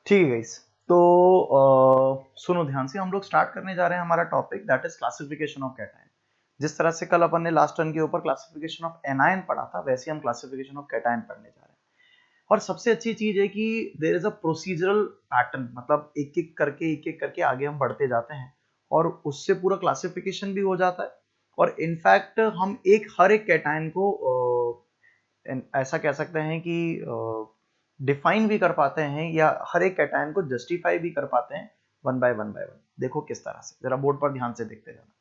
ठीक है गाइस, तो सुनो ध्यान से, हम लोग स्टार्ट करने जा रहे हैं हमारा topic that is classification of cation. जिस तरह से कल अपन ने लास्ट टर्न के ऊपर क्लासिफिकेशन ऑफ एनायन पढ़ा था, वैसे हम क्लासिफिकेशन ऑफ कैटायन पढ़ने जा रहे हैं। और सबसे अच्छी चीज है कि there is a procedural pattern, मतलब एक एक करके आगे हम बढ़ते जाते हैं और उससे पूरा क्लासिफिकेशन भी हो जाता है। और इनफैक्ट हम हर एक कैटायन को ऐसा कह सकते हैं कि डिफाइन भी कर पाते हैं या हर एक कैटायन को जस्टिफाई भी कर पाते हैं वन बाय वन। देखो किस तरह से, जरा बोर्ड पर ध्यान से देखते जाना।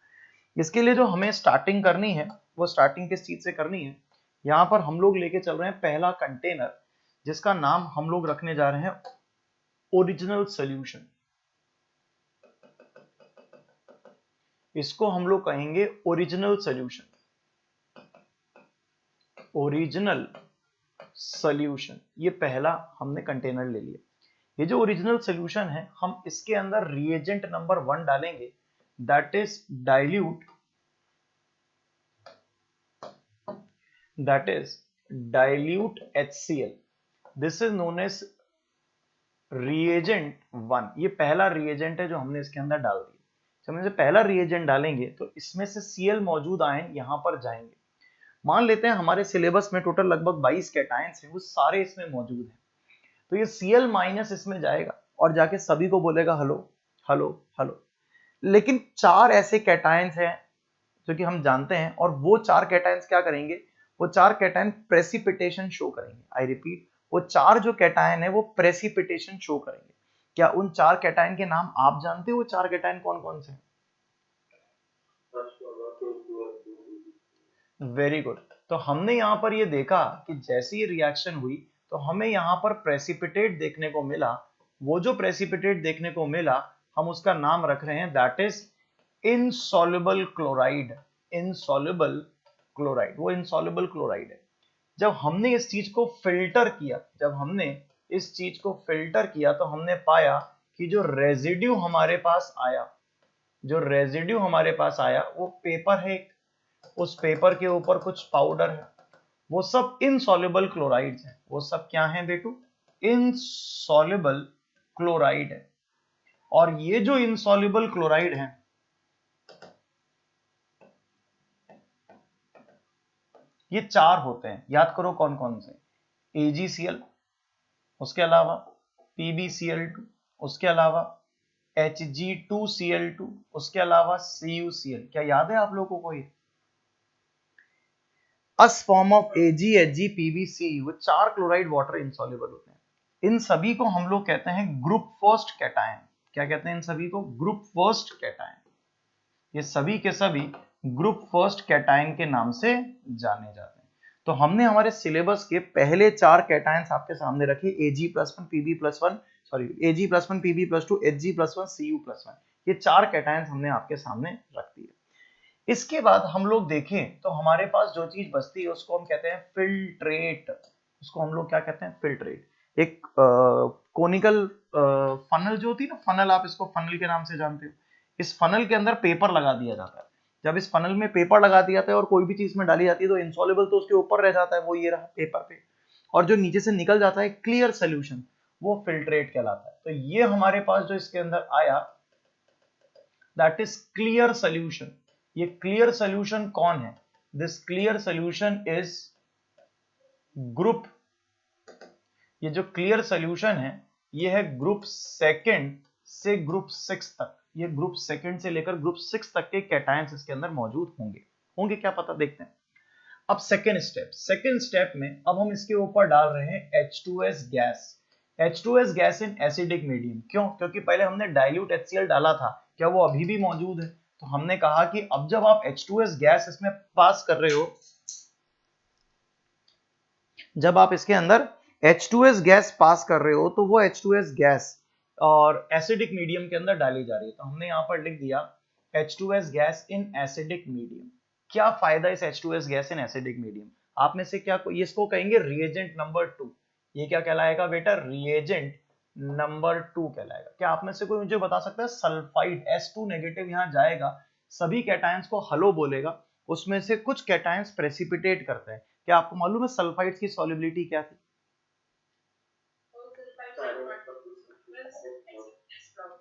इसके लिए जो हमें स्टार्टिंग करनी है, वो स्टार्टिंग किस चीज से करनी है। यहाँ पर हम लोग लेके चल रहे हैं पहला कंटेनर, जिसका नाम हम लोग रखने जा रहे हैं ओरिजिनल सॉल्यूशन। इसको हम लोग कहेंगे ओरिजिनल सॉल्यूशन। ओरिजिनल सॉल्यूशन, ये पहला हमने कंटेनर ले लिया। ये जो ओरिजिनल सॉल्यूशन है, हम इसके अंदर रिएजेंट नंबर 1 डालेंगे, that is dilute HCl। This is known as reagent 1। ये पहला रिएजेंट है जो हमने इसके अंदर डाल दिया। जब हम इसे पहला रिएजेंट डालेंगे तो इसमें से Cl मौजूद आयन यहां पर जाएंगे। मान लेते हैं हमारे सिलेबस में टोटल लगभग 22 कैटायंस हैं, वो सारे इसमें मौजूद हैं। तो ये Cl माइनस इसमें जाएगा और जाके सभी को बोलेगा हेलो हेलो हेलो। लेकिन 4 ऐसे कैटायंस हैं जो कि हम जानते हैं, और वो 4 कैटायंस क्या करेंगे, वो 4 कैटायन प्रेसिपिटेशन शो करेंगे। आई रिपीट, वो 4 जो कैटायन है वो प्रेसिपिटेशन शो करेंगे। क्या उन 4 कैटायन के नाम आप जानते हो? वो 4 कैटायन कौन कौन से हैं? Very good. तो हमने यहां पर ये देखा कि जैसी ये रिएक्शन हुई तो हमें यहां पर प्रेसिपिटेट देखने को मिला। वो जो प्रेसिपिटेट देखने को मिला, हम उसका नाम रख रहे हैं that is insoluble chloride. Insoluble chloride, वो इनसॉल्युबल क्लोराइड है। जब हमने इस चीज को फिल्टर किया, तो हमने पाया कि जो रेजिड्यू हमारे पास आया, वो पेपर है। उस पेपर के ऊपर कुछ पाउडर है, वो सब इनसॉल्युबल क्लोराइड्स हैं। वो सब क्या हैं बेटू? इनसॉल्युबल क्लोराइड है। और ये जो इनसॉल्युबल क्लोराइड है, ये 4 होते हैं। याद करो कौन कौन से। AgCl, उसके अलावा PbCl2, उसके अलावा Hg2Cl2, उसके अलावा CuCl। क्या याद है आप लोगों को? ये as form of Ag, Hg, Pb, Cu, 4 chloride water insoluble होते हैं। इन सभी को हम लोग कहते हैं ग्रुप फर्स्ट कैटायन। क्या कहते हैं इन सभी को? Group first cation. ये सभी के सभी ग्रुप फर्स्ट कैटायन के नाम से जाने जाते हैं। तो हमने हमारे सिलेबस के पहले 4 कैटायंस आपके सामने रखे, Ag+1, Pb+1, sorry Ag+1, Pb+2, Hg+1, Cu+1। ये 4 कैटायंस हमने आपके सामने रख दिए। इसके बाद हम लोग देखें तो हमारे पास जो चीज बचती है उसको हम कहते हैं फिल्ट्रेट। उसको हम लोग क्या कहते हैं? फिल्ट्रेट। एक कोनिकल फनल जो होती है ना, फनल, आप इसको फनल के नाम से जानते हो। इस फनल के अंदर पेपर लगा दिया जाता है। जब इस फनल में पेपर लगा दिया जाता है और कोई भी चीज में डाली जाती है तो इनसॉल्युबल तो उसके ऊपर रह जाता है, वो ये रहा पेपर पे, और जो नीचे से निकल जाता है क्लियर सोल्यूशन, वो फिल्ट्रेट कहलाता है। तो ये हमारे पास जो इसके अंदर आया, दैट इज क्लियर सोल्यूशन। ये क्लियर सोल्यूशन कौन है? This clear solution is group, ये जो क्लियर सोल्यूशन है ये है ग्रुप सेकंड से ग्रुप 6 तक। ये ग्रुप सेकंड से लेकर ग्रुप 6 तक के कैटायंस इसके अंदर मौजूद होंगे क्या पता, देखते हैं। अब सेकंड स्टेप में अब हम इसके ऊपर डाल रहे हैं H2S gas. H2S gas in acidic medium. क्यों? क्योंकि पहले हमने डाइल्यूट HCl डाला था, क्या वो अभी भी मौजूद है? तो हमने कहा कि अब जब आप H2S गैस इसमें पास कर रहे हो, जब आप इसके अंदर H2S गैस पास कर रहे हो, तो वो H2S गैस और एसिडिक मीडियम के अंदर डाली जा रही है। तो हमने यहां पर लिख दिया H2S gas in acidic medium. क्या फायदा इस H2S gas in acidic medium? आप में से क्या कोई इसको कहेंगे रिएजेंट नंबर 2? ये क्या कहलाएगा बेटा? रिएजेंट नंबर 2 कहलाएगा। क्या आप में से कोई मुझे बता सकता है? सल्फाइड H2 नेगेटिव यहां जाएगा, सभी कैटायंस को हेलो बोलेगा, उसमें से कुछ कैटायंस प्रेसिपिटेट करते हैं। क्या आपको मालूम है सल्फाइड्स की सॉल्युबिलिटी क्या थी?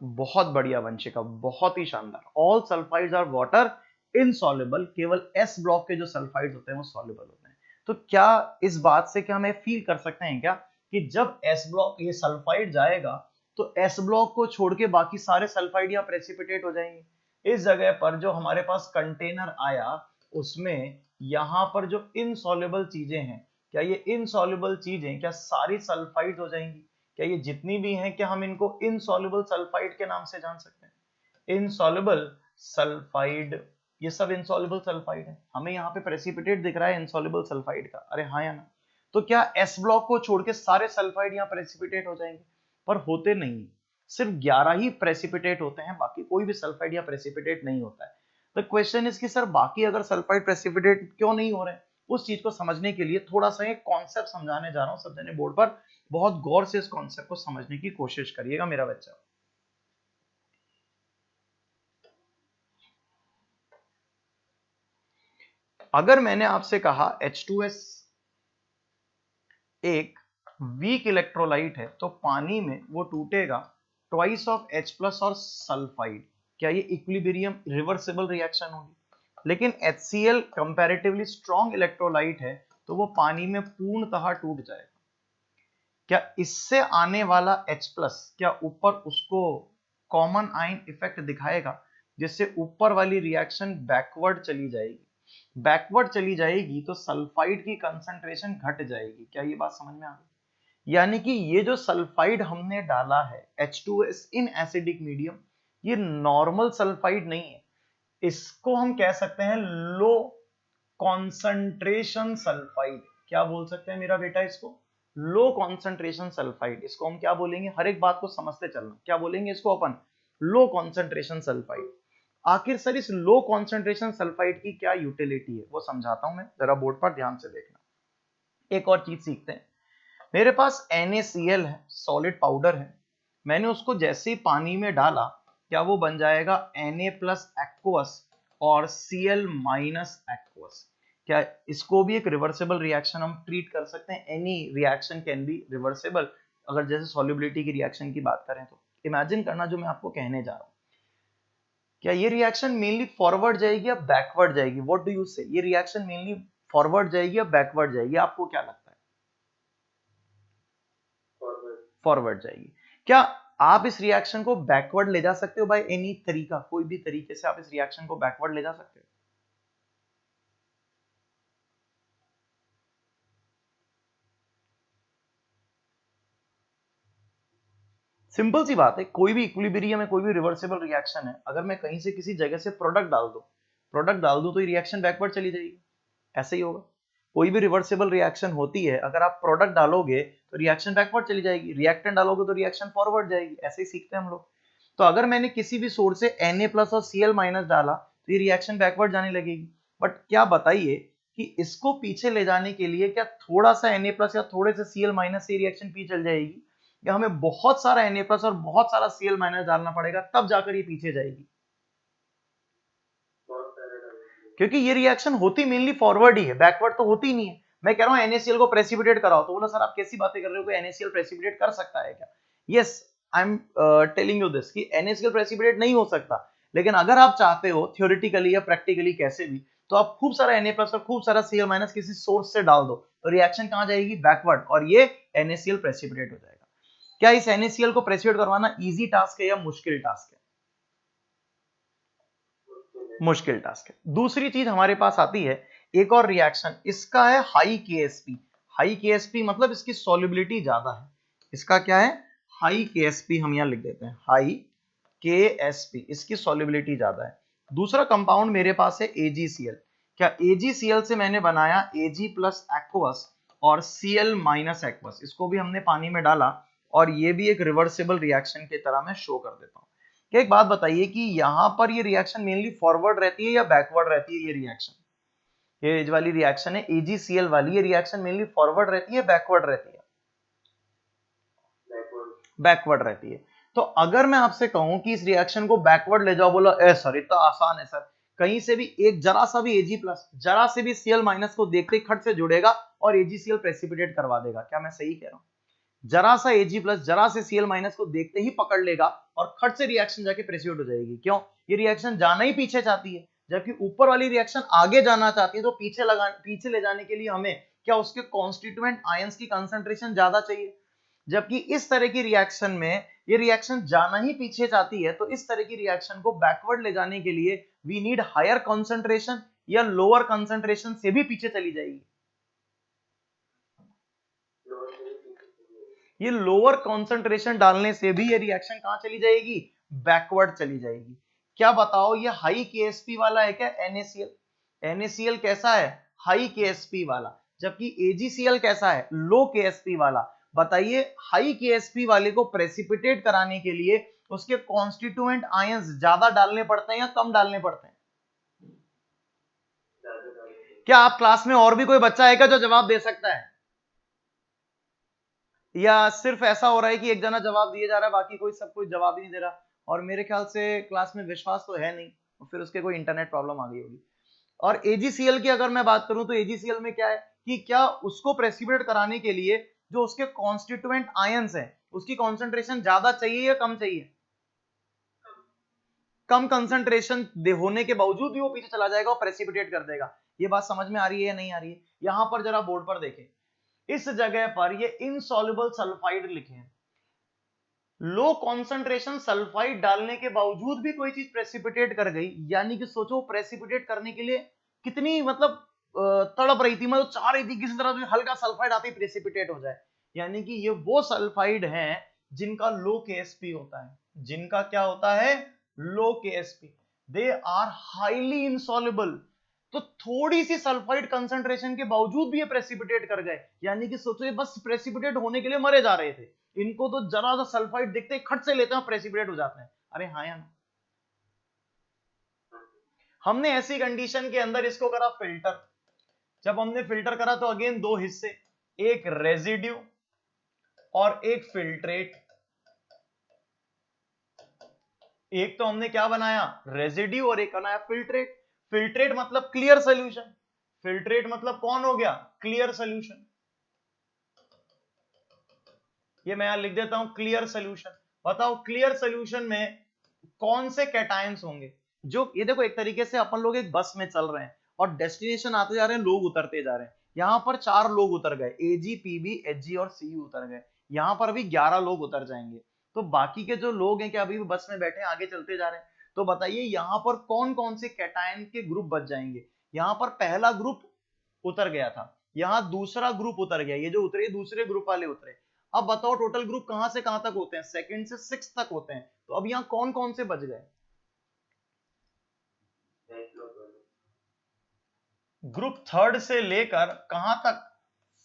बहुत बढ़िया वंशिका, बहुत ही शानदार। All sulphides are water insoluble, केवल एस ब्लॉक के जो सल्फाइड्स होते हैं वो सॉल्युबल होते हैं। तो क्या इस बात से क्या हमें फील कर सकते हैं क्या कि जब एस ब्लॉक ये सल्फाइड जाएगा तो एस ब्लॉक को छोड़ के बाकी सारे सल्फाइड यहाँ प्रेसिपिटेट हो जाएंगे। इस जगह पर जो हमारे पास कंटेनर आया उसमें यहाँ पर जो इनसॉल्युबल चीजें हैं, क्या ये इनसॉल्युबल चीजें क्या सारी सल्फाइड हो जाएंगी? क्या ये जितनी भी हैं क्या हम इनको इनसॉल्युबल सल्फाइड के नाम से जान सकते हैं? इनसॉल्युबल सल्फाइड, ये सब इनसॉल्युबल सल्फाइड है। हमें यहाँ पे प्रेसिपिटेट दिख रहा है इनसॉल्युबल सल्फाइड का, अरे हाँ या ना? तो क्या एस ब्लॉक को छोड़ के सारे सल्फाइड यहाँ प्रेसिपिटेट हो जाएंगे? पर होते नहीं, सिर्फ 11 ही प्रेसिपिटेट होते हैं, बाकी कोई भी सल्फाइड यहाँ प्रेसिपिटेट नहीं होता है। द क्वेश्चन इज कि सर बाकी अगर सल्फाइड प्रेसिपिटेट क्यों नहीं हो रहे हैं? उस चीज को समझने के लिए थोड़ा सा एक कॉन्सेप्ट समझाने जा रहा हूं, सब जने बोर्ड पर बहुत गौर से इस कॉन्सेप्ट को समझने की कोशिश करिएगा मेरा बच्चा। अगर मैंने आपसे कहा H2S एक वीक इलेक्ट्रोलाइट है तो पानी में वो टूटेगा ट्वाइस ऑफ H प्लस और सल्फाइड, क्या ये इक्विलिब्रियम रिवर्सिबल रिएक्शन होगी? लेकिन HCl कंपैरेटिवली स्ट्रॉन्ग इलेक्ट्रोलाइट है तो वो पानी में पूर्णतः टूट जाएगा। क्या इससे आने वाला H प्लस क्या ऊपर उसको कॉमन आयन इफेक्ट दिखाएगा जिससे ऊपर वाली रिएक्शन बैकवर्ड चली जाएगी? बैकवर्ड चली जाएगी तो सल्फाइड की कंसंट्रेशन घट जाएगी। क्या ये बात समझ में आ गई? यानी कि ये जो सल्फाइड हमने डाला है H2S इन एसिडिक मीडियम, ये नॉर्मल सल्फाइड नहीं है, इसको हम कह सकते हैं लो कॉन्सेंट्रेशन सल्फाइड। क्या बोल सकते हैं मेरा बेटा इसको? लो कॉन्सेंट्रेशन सल्फाइड। इसको हम क्या बोलेंगे? हर एक बात को समझते चलना, क्या बोलेंगे इसको अपन? Low concentration sulphide. आखिर सर इस लो कॉन्सेंट्रेशन सल्फाइड की क्या यूटिलिटी है वो समझाता हूं मैं, जरा बोर्ड पर ध्यान से देखना। एक और चीज सीखते हैं। मेरे पास NaCl है, सॉलिड पाउडर है, मैंने उसको जैसे ही पानी में डाला क्या वो बन जाएगा Na प्लस एक्वस और Cl माइनस एक्वस? क्या इसको भी एक रिवर्सिबल रिएक्शन हम ट्रीट कर सकते हैं? Any reaction can be reversible अगर जैसे सॉल्युबिलिटी की रिएक्शन की बात करें तो। इमेजिन करना जो मैं आपको कहने जा रहा हूं, क्या ये रिएक्शन मेनली फॉरवर्ड जाएगी या बैकवर्ड जाएगी? व्हाट डू यू से? ये रिएक्शन मेनली फॉरवर्ड जाएगी या बैकवर्ड जाएगी? आपको क्या लगता है? फॉरवर्ड जाएगी। क्या आप इस रिएक्शन को बैकवर्ड ले जा सकते हो बाय एनी तरीका? कोई भी तरीके से आप इस रिएक्शन को बैकवर्ड ले जा सकते हो? सिंपल सी बात है, कोई भी इक्विलिब्रियम है, कोई भी रिवर्सिबल रिएक्शन है, अगर मैं कहीं से किसी जगह से प्रोडक्ट डाल दूं तो ये रिएक्शन बैकवर्ड चली जाएगी। ऐसे ही होगा, कोई भी रिवर्सिबल रिएक्शन होती है, अगर आप प्रोडक्ट डालोगे तो रिएक्शन बैकवर्ड चली जाएगी, रिएक्टेंट डालोगे तो रिएक्शन फॉरवर्ड जाएगी। ऐसे ही सीखते हैं हम लोग। तो अगर मैंने किसी भी सोर्स से Na प्लस और Cl माइनस डाला तो ये रिएक्शन बैकवर्ड जाने लगेगी। बट क्या बताइए कि इसको पीछे ले जाने के लिए क्या थोड़ा सा Na प्लस या थोड़े से Cl माइनस से रिएक्शन पीछे चल जाएगी, या हमें बहुत सारा Na प्लस और बहुत सारा Cl माइनस डालना पड़ेगा तब जाकर ये पीछे जाएगी? क्योंकि ये रिएक्शन होती मेनली फॉरवर्ड ही है, बैकवर्ड तो होती नहीं है। मैं कह रहा हूं NaCl को प्रेसिपिटेट कराओ तो बोला सर आप कैसी बातें कर रहे हो, कोई NaCl प्रेसिपिटेट कर सकता है क्या? Yes, I am telling you this कि NaCl प्रेसिपिटेट नहीं हो सकता, लेकिन अगर आप चाहते हो थ्योरेटिकली या प्रैक्टिकली कैसे भी, तो आप खूब सारा Na प्लस और खूब सारा Cl माइनस किसी सोर्स से डाल दो तो रिएक्शन कहां जाएगी? बैकवर्ड, और ये NaCl प्रेसिपिटेट हो जाएगा। क्या इस NaCl को प्रेसिपिटेट करवाना इजी टास्क है या मुश्किल टास्क है? मुश्किल टास्क है। दूसरी चीज हमारे पास आती है एक और रिएक्शन, इसका है हाई KSP। हाई KSP मतलब इसकी सॉल्युबिलिटी ज्यादा है। इसका क्या है? हाई KSP, हम यहां लिख देते हैं हाई KSP, इसकी सॉल्युबिलिटी ज्यादा है। दूसरा कंपाउंड मेरे पास है AgCl। क्या AgCl से मैंने बनाया Ag प्लस एक्वस और Cl माइनस एक्वस, इसको भी हमने पानी में डाला और ये भी एक रिवर्सिबल रिएक्शन की तरह मैं शो कर देता हूं। क्या एक बात बताइए कि यहां पर ये रिएक्शन मेनली फॉरवर्ड रहती है या बैकवर्ड रहती है? ये रिएक्शन, ये वाली रिएक्शन है AgCl वाली, ये रिएक्शन मेनली फॉरवर्ड रहती है बैकवर्ड रहती है? बैकवर्ड रहती है। तो अगर मैं आपसे कहूं कि इस रिएक्शन को बैकवर्ड ले जाओ, बोला ए सर इतना आसान है सर, कहीं से भी एक जरा सा भी Ag प्लस जरा से भी Cl माइनस को देखते ही खट से जुड़ेगा और AgCl प्रेसिपिटेट करवा देगा। क्या मैं सही कह रहा हूं? जरा सा Ag प्लस जरा से Cl माइनस को देखते ही पकड़ लेगा और खट से रिएक्शन जाके प्रेसिपिटेट हो जाएगी। क्यों? ये रिएक्शन जाना ही पीछे चाहती है, जबकि ऊपर वाली रिएक्शन आगे जाना चाहती है। तो पीछे ले जाने के लिए हमें क्या, उसके कॉन्स्टिट्यूएंट आयंस की कंसंट्रेशन ज्यादा चाहिए। जबकि इस तरह की रिएक्शन में ये रिएक्शन जाना ही पीछे चाहती है, तो इस तरह की रिएक्शन को बैकवर्ड ले जाने के लिए वी नीड हायर कंसंट्रेशन, या लोअर कंसंट्रेशन से भी पीछे चली जाएगी। ये लोअर कंसंट्रेशन डालने से भी ये रिएक्शन कहां चली जाएगी, बैकवर्ड चली जाएगी। क्या बताओ, ये हाई केएसपी वाला है क्या NaCl? NaCl कैसा है, हाई केएसपी वाला, जबकि AgCl कैसा है, लो केएसपी वाला। बताइए, हाई केएसपी वाले को प्रेसिपिटेट कराने के लिए उसके कॉन्स्टिट्यूएंट आयंस ज्यादा डालने पड़ते हैं या कम डालने पड़ते हैं? क्या आप क्लास में और भी कोई बच्चा है क्या जो जवाब दे सकता है, या सिर्फ ऐसा हो रहा है कि एक जना जवाब दिए जा रहा है, बाकी कोई सब कोई जवाब ही नहीं दे रहा? और मेरे ख्याल से क्लास में विश्वास तो है नहीं, तो फिर उसके कोई इंटरनेट प्रॉब्लम आ गई होगी। और AgCl की अगर मैं बात करूं तो AgCl में क्या है कि क्या उसको प्रेसिपिटेट कराने के लिए जो उसके कॉन्स्टिट्यूएंट आयंस हैं उसकी कॉन्सेंट्रेशन ज्यादा चाहिए या कम चाहिए? कम कंसंट्रेशन होने के बावजूद भी वो पीछे चला जाएगा और प्रेसिपिटेट कर देगा। ये बात समझ में आ रही है या नहीं आ रही है? यहां पर जरा बोर्ड पर देखें, इस जगह पर ये इनसॉल्युबल सल्फाइड लिखे हैं। लो कॉन्सेंट्रेशन सल्फाइड डालने के बावजूद भी कोई चीज प्रेसिपिटेट कर गई, यानी कि सोचो प्रेसिपिटेट करने के लिए कितनी मतलब तड़प रही थी, मतलब चाह रही थी किसी तरह हल्का सल्फाइड आते ही प्रेसिपिटेट हो जाए। यानी कि ये वो सल्फाइड हैं जिनका लो केएसपी होता है, जिनका क्या होता है, low KSP. They are highly insoluble. तो थोड़ी सी सल्फाइड कंसंट्रेशन के बावजूद भी ये प्रेसिपिटेट कर गए, यानी कि सोचो ये बस प्रेसिपिटेट होने के लिए मरे जा रहे थे। इनको तो जरा सा सल्फाइड दिखते ही खट से लेते हैं, प्रेसिपिटेट हो जाते हैं। अरे हाँ या ना? हमने ऐसी कंडीशन के अंदर इसको करा फिल्टर। जब हमने फिल्टर करा तो अगेन दो हिस्से, एक रेजिड्यू और एक फिल्ट्रेट। एक तो हमने क्या बनाया, रेजिड्यू, और एक बनाया फिल्ट्रेट। फिल्ट्रेट मतलब क्लियर सोल्यूशन, फिल्ट्रेट मतलब कौन हो गया, क्लियर सोल्यूशन। ये मैं यहां लिख देता हूं, क्लियर सोल्यूशन। बताओ क्लियर सोल्यूशन में कौन से कैटायंस होंगे? जो ये देखो, एक तरीके से अपन लोग एक बस में चल रहे हैं और डेस्टिनेशन आते जा रहे हैं, लोग उतरते जा रहे हैं। यहां पर 4 लोग उतर गए, Ag, Pb, Hg और Cu उतर गए। यहां पर अभी 11 लोग उतर जाएंगे। तो बाकी के जो लोग हैं, क्या अभी भी बस में बैठे आगे चलते जा रहे हैं? तो बताइए यहां पर कौन कौन से कैटायन के ग्रुप बच जाएंगे? यहां पर पहला ग्रुप उतर गया था, यहां दूसरा ग्रुप उतर गया, ये जो उतरे दूसरे ग्रुप वाले उतरे। अब बताओ टोटल ग्रुप कहां से कहां तक होते हैं, सेकंड से 6 तक होते हैं। तो अब यहां कौन कौन से बच गए? ग्रुप थर्ड से लेकर कहां तक,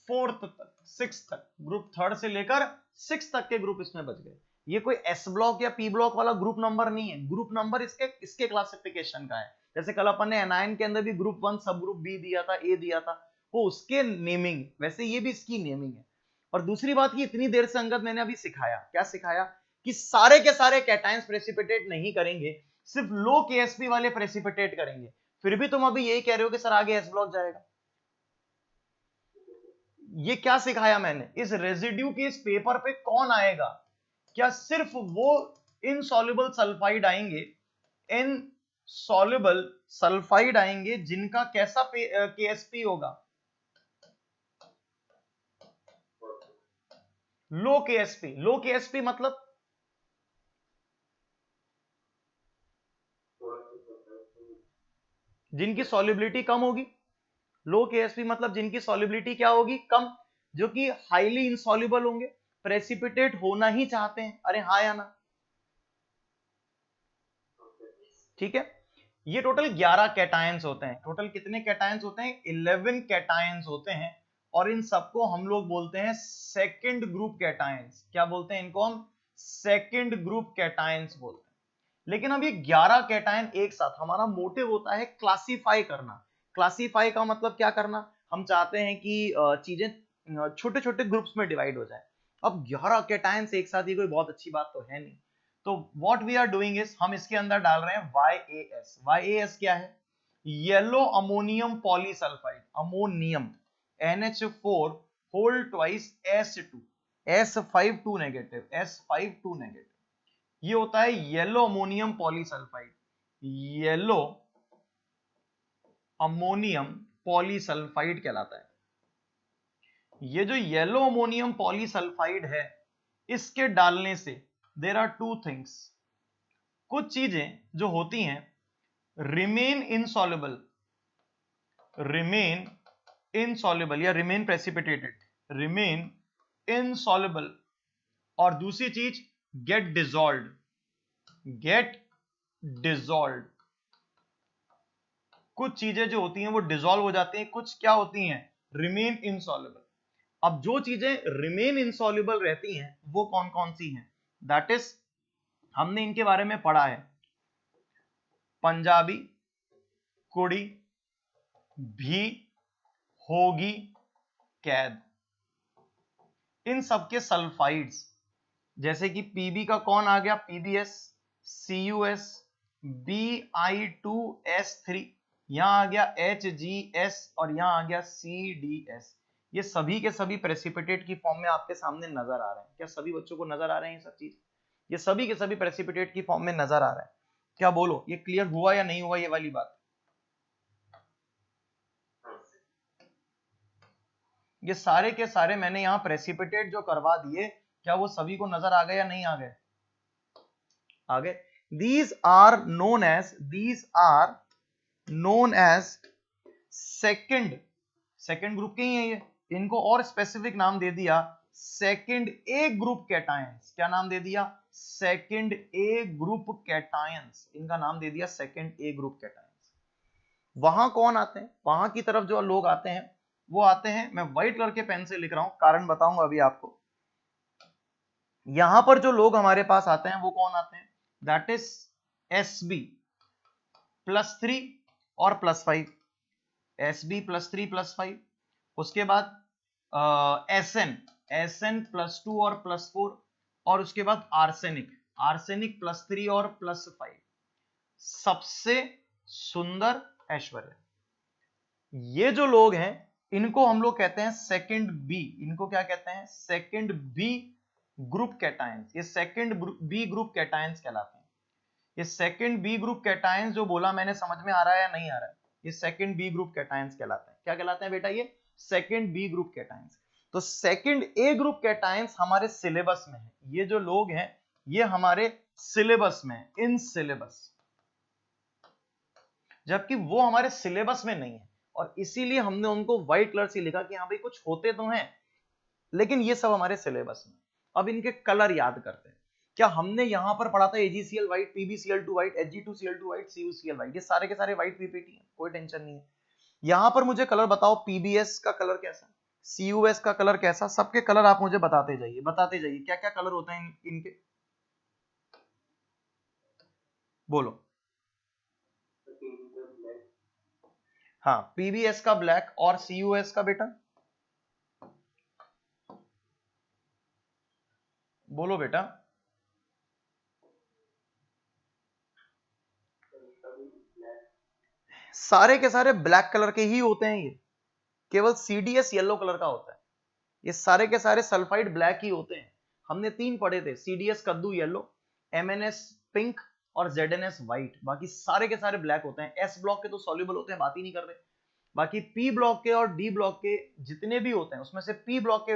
फोर्थ तक, सिक्स तक। ग्रुप थर्ड से लेकर 6 तक के ग्रुप इसमें बच गए। ये कोई एस ब्लॉक या पी ब्लॉक वाला ग्रुप नंबर नहीं है, ग्रुप नंबर इसके इसके क्लासिफिकेशन का है। जैसे कल अपन ने एनायन के अंदर भी ग्रुप 1 सब ग्रुप बी दिया था, ए दिया था, वो उसके नेमिंग, वैसे ये भी इसकी नेमिंग है। और दूसरी बात की, इतनी देर से अंगद मैंने अभी सिखाया, क्या सिखाया, कि सारे के सारे कैटायंस प्रेसिपिटेट नहीं करेंगे, सिर्फ लो केएसपी वाले प्रेसिपिटेट करेंगे। फिर भी तुम अभी यही कह रहे हो कि सर आगे एस ब्लॉक जाएगा। ये क्या सिखाया मैंने, इस रेजिड्यू के इस पेपर पे कौन आएगा, क्या सिर्फ वो इनसॉल्युबल सल्फाइड आएंगे, इनसॉल्युबल सल्फाइड आएंगे जिनका कैसा केएसपी होगा, लो केएसपी। लो केएसपी मतलब जिनकी सॉल्युबिलिटी कम होगी। लो केएसपी मतलब जिनकी सॉल्युबिलिटी क्या होगी, कम, जो कि हाईली इनसॉल्युबल होंगे, प्रेसिपिटेट होना ही चाहते हैं। अरे हाँ या ना? ठीक है। ये टोटल 11 कैटायंस होते हैं। टोटल कितने कैटायंस होते हैं, 11 कैटायंस होते हैं। और इन सबको हम लोग बोलते हैं सेकंड ग्रुप कैटायंस। क्या बोलते हैं इनको हम, सेकंड ग्रुप कैटायंस बोलते हैं। लेकिन अब ये 11 कैटायन एक साथ, हमारा मोटिव होता है क्लासिफाई करना। क्लासिफाई का मतलब क्या करना, हम चाहते हैं कि चीजें छोटे छोटे ग्रुप्स में डिवाइड हो जाए। अब 11 कैटायंस एक साथ, ये कोई बहुत अच्छी बात तो है नहीं। तो what we are doing is, हम इसके अंदर डाल रहे हैं YAS। YAS क्या है, yellow ammonium polysulphide, ammonium, NH4 whole twice S2। S52 negative, S52 negative, ये होता है yellow ammonium polysulphide, yellow ammonium polysulphide कहलाता है। ये जो येलो अमोनियम पॉलीसल्फाइड है, इसके डालने से देयर आर टू थिंग्स, कुछ चीजें जो होती हैं रिमेन इनसॉल्युबल, रिमेन इनसॉल्युबल या रिमेन प्रेसिपिटेटेड, रिमेन इनसॉल्युबल, और दूसरी चीज गेट डिसॉल्व्ड, गेट डिसॉल्व्ड। कुछ चीजें जो होती हैं वो डिसॉल्व हो जाती हैं, कुछ क्या होती हैं, रिमेन इनसॉल्युबल। अब जो चीजें रिमेन इनसॉल्युबल रहती हैं वो कौन कौन सी हैं, दैट इज हमने इनके बारे में पढ़ा है, पंजाबी, कुड़ी, भी, होगी, कैद। इन सबके सल्फाइड्स, जैसे कि पीबी का कौन आ गया, पीबीएस, CuS, Bi2S3, यहां आ गया HgS और यहां आ गया CdS। ये सभी के सभी प्रेसिपिटेट की फॉर्म में आपके सामने नजर आ रहे हैं। क्या सभी बच्चों को नजर आ रहे हैं ये सब चीज? ये सभी के सभी प्रेसिपिटेट की फॉर्म में नजर आ रहा है। क्या बोलो, ये क्लियर हुआ या नहीं हुआ ये वाली बात? ये सारे के सारे मैंने यहां प्रेसिपिटेट जो करवा दिए, क्या वो सभी को नजर आ गए या नहीं आ गए? आ गए। These are known as second group के ही है ये, इनको और स्पेसिफिक नाम दे दिया सेकेंड ए ग्रुप कैटायंस। क्या नाम दे दिया? सेकेंड ए ग्रुप कैटायंस, इनका नाम दे दिया सेकेंड ए ग्रुप कैटायंस। वहां कौन आते हैं, वहां की तरफ जो लोग आते हैं वो आते हैं, मैं व्हाइट कलर के पेन से लिख रहा हूं, कारण बताऊंगा अभी आपको। यहां पर जो लोग हमारे पास आते हैं वो कौन आते हैं, दैट इज SB +3 और +5, SB +3 +5, उसके बाद SN +2 और +4, और उसके बाद आर्सेनिक +3 और +5। सबसे सुंदर ऐश्वर्य, ये जो लोग हैं इनको हम लोग कहते हैं सेकंड बी, इनको क्या कहते हैं, सेकंड बी ग्रुप कैटायंस। ये सेकंड बी ग्रुप कैटायंस कहलाते हैं। ये सेकंड बी ग्रुप कैटायंस जो बोला मैंने, समझ में आ रहा है या नहीं आ रहा है? ये सेकंड बी ग्रुप कैटायंस कहलाते हैं। क्या कहलाते हैं बेटा? ये सेकंड बी ग्रुप कैटायंस। तो सेकंड ए ग्रुप कैटायंस हमारे सिलेबस में है, ये जो लोग हैं ये हमारे सिलेबस में है, इन सिलेबस, जबकि वो हमारे सिलेबस में नहीं है, और इसीलिए हमने उनको व्हाइट कलर से लिखा कि हाँ भाई कुछ होते तो हैं लेकिन ये सब हमारे सिलेबस में। अब इनके कलर याद करते हैं। क्या हमने यहां पर पढ़ा था AgCl white, PbCl2 white, Hg2Cl2 white, CuCl white, ये सारे के सारे व्हाइट पीपीटी हैं, कोई टेंशन नहीं है। यहां पर मुझे कलर बताओ, PbS का कलर कैसा, CuS का कलर कैसा, सबके कलर आप मुझे बताते जाइए क्या क्या कलर होते हैं इनके, बोलो। हाँ, PbS का ब्लैक, और CuS का बेटा बोलो बेटा। सारे के सारे ब्लैक कलर के ही होते हैं, ये केवल CDS येलो कलर का होता है। ये सारे के सारे सल्फाइड ब्लैक ही होते हैं। हमने 3 पढ़े थे, CDS कद्दू येलो, MNS पिंक और ZNS व्हाइट, बाकी सारे के सारे ब्लैक होते हैं। S ब्लॉक के तो सॉल्युबल होते हैं, बात ही नहीं कर रहे। बाकी P ब्लॉक के और D ब्लॉक के जितने भी होते हैं उसमें से P ब्लॉक के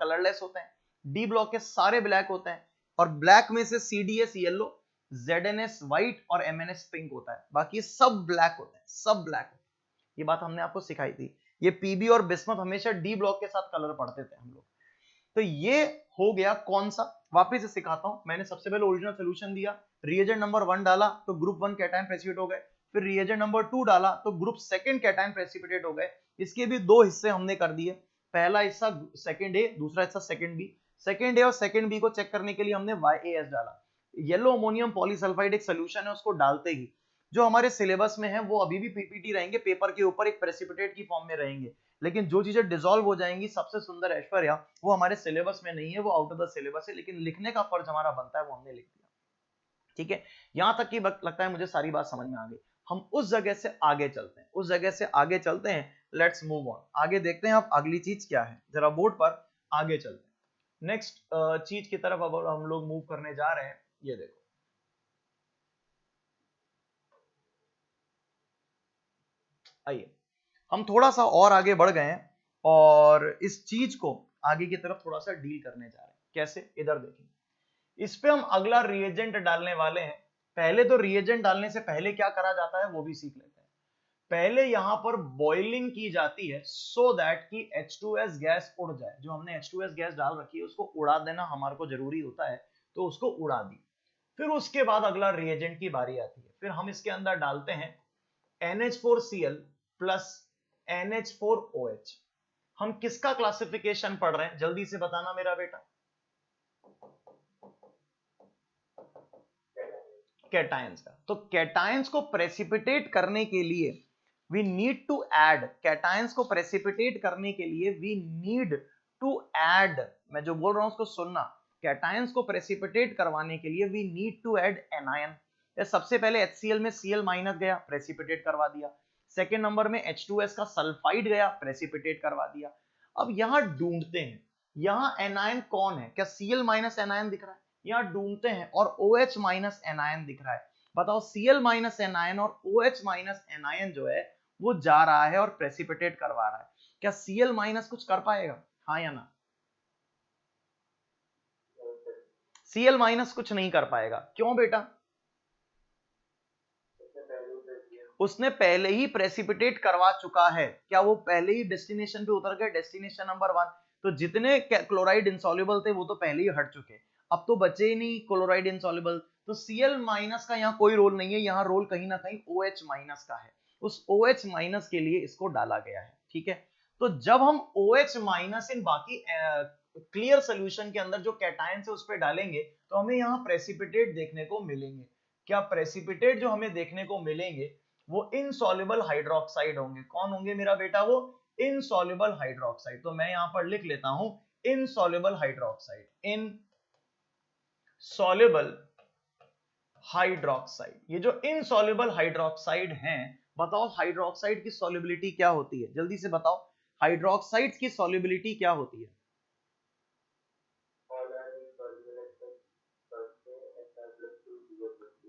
कलरलेस होते हैं, D ब्लॉक के सारे ब्लैक होते हैं, और ब्लैक में से CDS येलो, ZNS व्हाइट और MNS पिंक होता है, बाकी सब ब्लैक होते हैं, सब ब्लैक होते हैं। ये बात हमने आपको सिखाई थी। ये पीबी और बिस्मथ हमेशा डी ब्लॉक के साथ कलर पढ़ते थे हम लोग। तो ये हो गया कौन सा, वापस से सिखाता हूं। मैंने सबसे पहले ओरिजिनल सोल्यूशन दिया, रिएजेंट नंबर 1 डाला तो ग्रुप 1 कैटायन प्रेसिपिटेट हो गए, फिर रिएजेंट नंबर 2 डाला तो ग्रुप सेकंड कैटायन प्रेसिपिटेट हो गए। इसके भी 2 हिस्से हमने कर दिए, पहला हिस्सा सेकंड ए, दूसरा हिस्सा सेकंड बी। सेकंड ए और सेकंड बी को चेक करने के लिए हमने YAS डाला, येलो अमोनियम पॉलीसल्फाइड एक सोल्यूशन है, उसको डालते ही जो हमारे सिलेबस में है वो अभी भी पीपीटी रहेंगे, पेपर के ऊपर एक प्रेसिपिटेट की फॉर्म में रहेंगे, लेकिन जो चीजें डिसॉल्व हो जाएंगी, सबसे सुंदर ऐश्वर्या, वो हमारे सिलेबस में नहीं है, वो आउट ऑफ द सिलेबस है, लेकिन लिखने का फर्ज हमारा बनता है, वो हमने लिख दिया। ठीक है, यहां तक की लगता है मुझे सारी बात समझ में आ गई। हम उस जगह से आगे चलते हैं, लेट्स मूव ऑन, आगे देखते हैं अब अगली चीज क्या है, जरा बोर्ड पर आगे चलते हैं। नेक्स्ट चीज की तरफ अब हम लोग मूव करने जा रहे हैं। ये देखो, आइए हम थोड़ा सा और आगे बढ़ गए हैं और इस चीज को आगे की तरफ थोड़ा सा डील करने जा रहे हैं। कैसे, इधर देखिए, इस पे हम अगला रिएजेंट डालने वाले हैं। पहले तो रिएजेंट डालने से पहले क्या करा जाता है वो भी सीख लेते हैं। पहले यहां पर बॉइलिंग की जाती है सो दैट कि H2S गैस उड़ जाए। जो हमने H2S गैस डाल रखी है उसको उड़ा देना हमारे को जरूरी होता है, तो उसको उड़ा दी। फिर उसके बाद अगला रिएजेंट की बारी आती है। फिर हम इसके अंदर डालते हैं NH4Cl प्लस NH4OH। हम किसका क्लासिफिकेशन पढ़ रहे हैं जल्दी से बताना मेरा बेटा? कैटायंस का। तो कैटायंस को प्रेसिपिटेट करने के लिए we need to add, cations को प्रेसिपिटेट करने के लिए वी नीड टू ऐड, मैं जो बोल रहा हूं उसको सुनना, कैटायंस को प्रेसिपिटेट करवाने के लिए we need to add anion. सबसे पहले HCl में Cl माइनस गया, प्रेसिपिटेट करवा दिया। सेकेंड नंबर में H2S का सल्फाइड गया, प्रेसिपिटेट करवा दिया। अब यहां ढूंढते हैं, यहां एनायन कौन है? क्या Cl माइनस एनायन दिख रहा है? यहां ढूंढते हैं और OH माइनस एनायन दिख रहा है। बताओ Cl माइनस एनायन और OH माइनस एनायन जो है वो जा रहा है और प्रेसिपिटेट करवा रहा है। क्या Cl माइनस कुछ कर पाएगा, हाँ या ना? Cl माइनस कुछ नहीं कर पाएगा। क्यों बेटा? उसने पहले ही प्रेसिपिटेट करवा चुका है। क्या वो पहले ही डेस्टिनेशन पे उतर गए, डेस्टिनेशन नंबर 1? तो जितने क्लोराइड इंसॉल्युबल थे वो तो पहले ही हट चुके, अब तो बचे ही नहीं क्लोराइड इंसॉल्युबल। तो Cl माइनस का यहाँ कोई रोल नहीं है, यहाँ रोल कहीं ना कहीं OH माइनस का है। उस OH माइनस के लिए इसको डाला गया है, ठीक है। तो जब हम OH माइनस इन बाकी क्लियर सोल्यूशन के अंदर जो कैटायन है उस पर डालेंगे तो हमें यहाँ प्रेसिपिटेट देखने को मिलेंगे। क्या प्रेसिपिटेट जो हमें देखने को मिलेंगे वो इनसॉल्युबल हाइड्रोक्साइड होंगे। कौन होंगे मेरा बेटा? वो इनसॉल्युबल हाइड्रोक्साइड। तो मैं यहां पर लिख लेता हूं इनसॉल्युबल हाइड्रोक्साइड, इनसॉल्युबल हाइड्रोक्साइड। ये जो इनसॉल्युबल हाइड्रोक्साइड हैं, बताओ हाइड्रोक्साइड की सॉल्युबिलिटी क्या होती है? जल्दी से बताओ, हाइड्रोक्साइड की सॉल्युबिलिटी क्या होती है?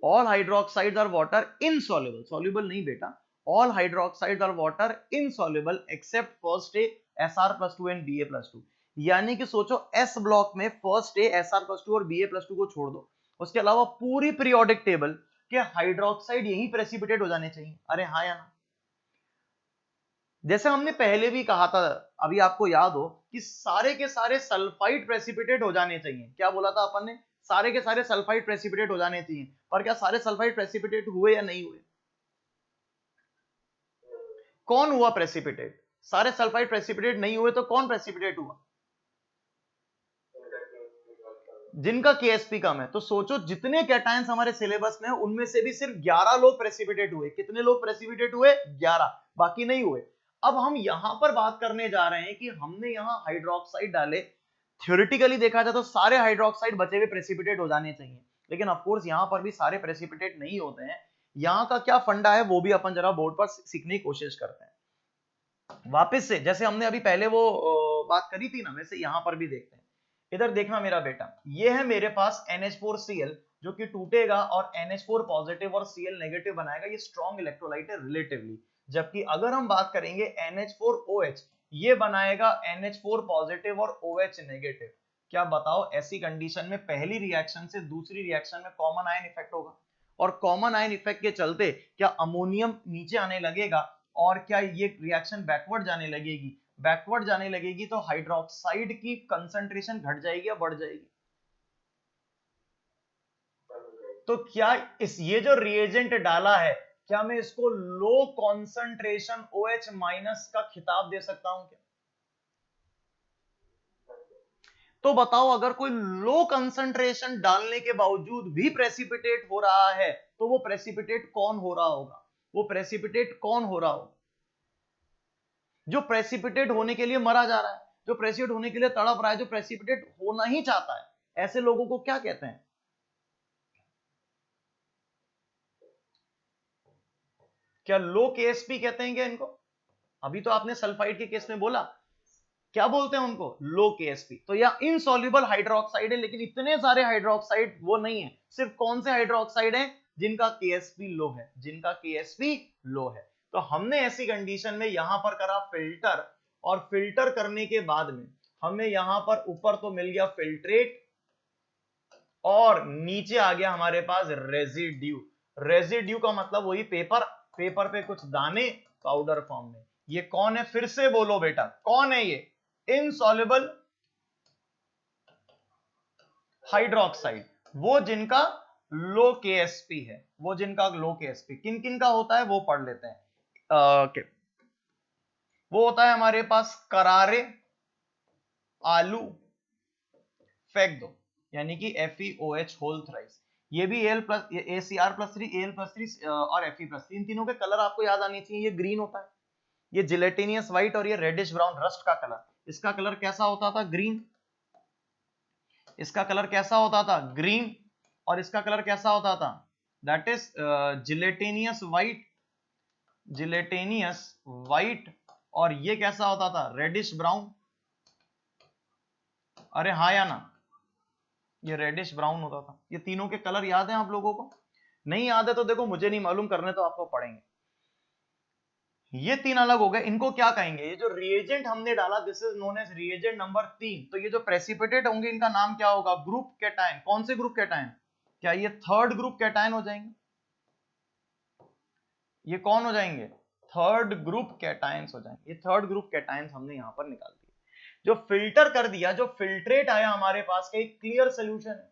All hydroxides are water insoluble, soluble नहीं बेटा। All hydroxides are water insoluble except first A Sr+2 and Ba+2। यानी कि सोचो S ब्लॉक में फर्स्ट ए Sr+2 और Ba+2 को छोड़ दो, उसके अलावा पूरी पीरियोडिक टेबल के हाइड्रोक्साइड यही प्रेसिपिटेट हो जाने चाहिए। अरे हाँ या ना? जैसे हमने पहले भी कहा था, अभी आपको याद हो कि सारे के सारे सल्फाइड प्रेसिपिटेट हो जाने चाहिए। क्या बोला था अपन ने? सारे के सारे सल्फाइड प्रेसिपिटेट हो जाने चाहिए। पर क्या सारे सल्फाइड प्रेसिपिटेट हुए या नहीं हुए? कौन हुआ प्रेसिपिटेट? सारे सल्फाइड प्रेसिपिटेट नहीं हुए तो कौन प्रेसिपिटेट हुआ? जिनका KSP कम है। तो सोचो जितने कैटायंस हमारे सिलेबस में है उनमें से भी सिर्फ 11 लोग प्रेसिपिटेट हुए। कितने लोग प्रेसिपिटेट हुए? 11, बाकी नहीं हुए। अब हम यहां पर बात करने जा रहे हैं कि हमने यहां हाइड्रोक्साइड डाले, थ्योरेटिकली देखा जाए तो सारे हाइड्रोक्साइड बचे हुए प्रेसिपिटेट हो जाने चाहिए, लेकिन ऑफ कोर्स यहां पर भी सारे प्रेसिपिटेट नहीं होते हैं। यहां का क्या फंडा है वो भी अपन जरा बोर्ड पर सीखने की कोशिश करते हैं। वापस से जैसे हमने अभी पहले वो बात करी थी ना, वैसे यहां पर भी देखते हैं। इधर देखना मेरा बेटा, ये है मेरे पास NH4Cl जो कि टूटेगा और NH4 पॉजिटिव और Cl नेगेटिव बनाएगा। ये स्ट्रॉन्ग इलेक्ट्रोलाइट है रिलेटिवली। जबकि अगर हम बात करेंगे NH4OH, ये बनाएगा NH4 पॉजिटिव और OH नेगेटिव। क्या बताओ ऐसी कंडीशन में पहली रिएक्शन से दूसरी रिएक्शन में कॉमन आयन इफेक्ट होगा, और कॉमन आयन इफेक्ट के चलते क्या अमोनियम नीचे आने लगेगा और क्या ये रिएक्शन बैकवर्ड जाने लगेगी? बैकवर्ड जाने लगेगी तो हाइड्रोक्साइड की कंसंट्रेशन घट जाएगी या बढ़ जाएगी? तो क्या इस ये जो रिएजेंट डाला है, क्या मैं इसको लो कॉन्सेंट्रेशन OH माइनस का खिताब दे सकता हूं क्या? तो बताओ अगर कोई लो कंसंट्रेशन डालने के बावजूद भी प्रेसिपिटेट हो रहा है तो वो प्रेसिपिटेट कौन हो रहा होगा? वो प्रेसिपिटेट कौन हो रहा होगा? जो प्रेसिपिटेट होने के लिए मरा जा रहा है, जो प्रेसिपिटेट होने के लिए तड़प रहा है, जो प्रेसिपिटेट होना ही चाहता है, ऐसे लोगों को क्या कहते हैं? क्या लो KSP कहते हैं क्या इनको? अभी तो आपने सल्फाइड के केस में बोला। क्या बोलते हैं उनको, लो केएसपी। तो यह इनसॉल्युबल हाइड्रोक्साइड है, लेकिन इतने सारे हाइड्रोक्साइड वो नहीं है, सिर्फ कौन से हाइड्रोक्साइड है, जिनका केएसपी लो है, जिनका केएसपी लो है। तो हमने ऐसी कंडीशन में यहां पर करा फिल्टर, और फिल्टर करने के बाद में हमें यहां पर ऊपर तो मिल गया फिल्ट्रेट, और नीचे आ गया हमारे पास रेजिड्यू। रेजिड्यू का मतलब वही पेपर, पेपर पे कुछ दाने पाउडर फॉर्म में। ये कौन है, फिर से बोलो बेटा, कौन है ये, इनसॉल्युबल हाइड्रोक्साइड, वो जिनका लो केएसपी है, वो जिनका लो केएसपी किन किन का होता है वो पढ़ लेते हैं। वो होता है हमारे पास करारे आलू फेंक दो, यानी कि FeOH होल थ्राइस। ये भी Al प्लस ACr+3 Al+3 और Fe+3, इन तीनों के कलर आपको याद आनी चाहिए। ये ग्रीन होता है, ये जिलेटिनियस व्हाइट, और ये रेडिश ब्राउन रस्ट का कलर। इसका कलर कैसा होता था, ग्रीन। इसका कलर कैसा होता था, ग्रीन। और इसका कलर कैसा होता था, that is gelatinous white, gelatinous white. और ये कैसा होता था, रेडिश ब्राउन। अरे हाँ या ना, ये रेडिश ब्राउन होता था। ये तीनों के कलर याद हैं आप लोगों को? नहीं याद है तो देखो, मुझे नहीं मालूम, करने तो आपको पड़ेंगे। ये तीन अलग हो गए, इनको क्या कहेंगे, ये जो रिएजेंट हमने डाला, this is known as reagent number 3। तो ये जो प्रेसिपिटेट होंगे, इनका नाम क्या होगा, ग्रुप कैटायन। कौन से ग्रुप कैटायन, क्या ये थर्ड ग्रुप कैटायन हो जाएंगे, ये कौन हो जाएंगे, थर्ड ग्रुप कैटायंस हो जाएंगे। ये थर्ड ग्रुप कैटायंस हमने यहां पर निकाल दिए। जो फिल्टर कर दिया, जो फिल्ट्रेट आया हमारे पास का एक क्लियर सोल्यूशन है,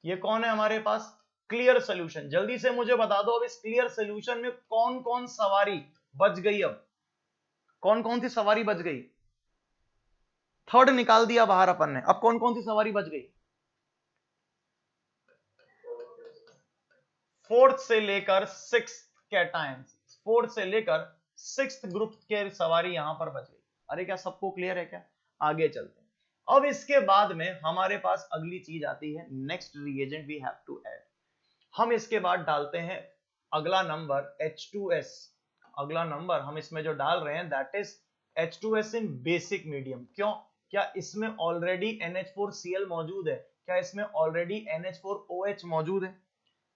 ये कौन है हमारे पास, क्लियर सोल्यूशन। जल्दी से मुझे बता दो, अब इस क्लियर सोल्यूशन में कौन कौन सवारी बच गई, अब कौन कौन सी सवारी बच गई, थर्ड निकाल दिया बाहर अपन ने, अब कौन कौन सी सवारी बच गई, फोर्थ से लेकर सिक्स कैटायंस, फोर्थ से लेकर सिक्स ग्रुप के सवारी यहां पर बच गई। अरे क्या सबको क्लियर है क्या, आगे चलते हैं। अब इसके बाद में हमारे पास अगली चीज आती है, next reagent we have to add. हम इसके बाद डालते हैं अगला नंबर H2S। अगला नंबर हम इसमें जो डाल रहे हैं, that is H2S in basic medium. क्यों, क्या इसमें ऑलरेडी NH4Cl मौजूद है, क्या इसमें ऑलरेडी NH4OH मौजूद है,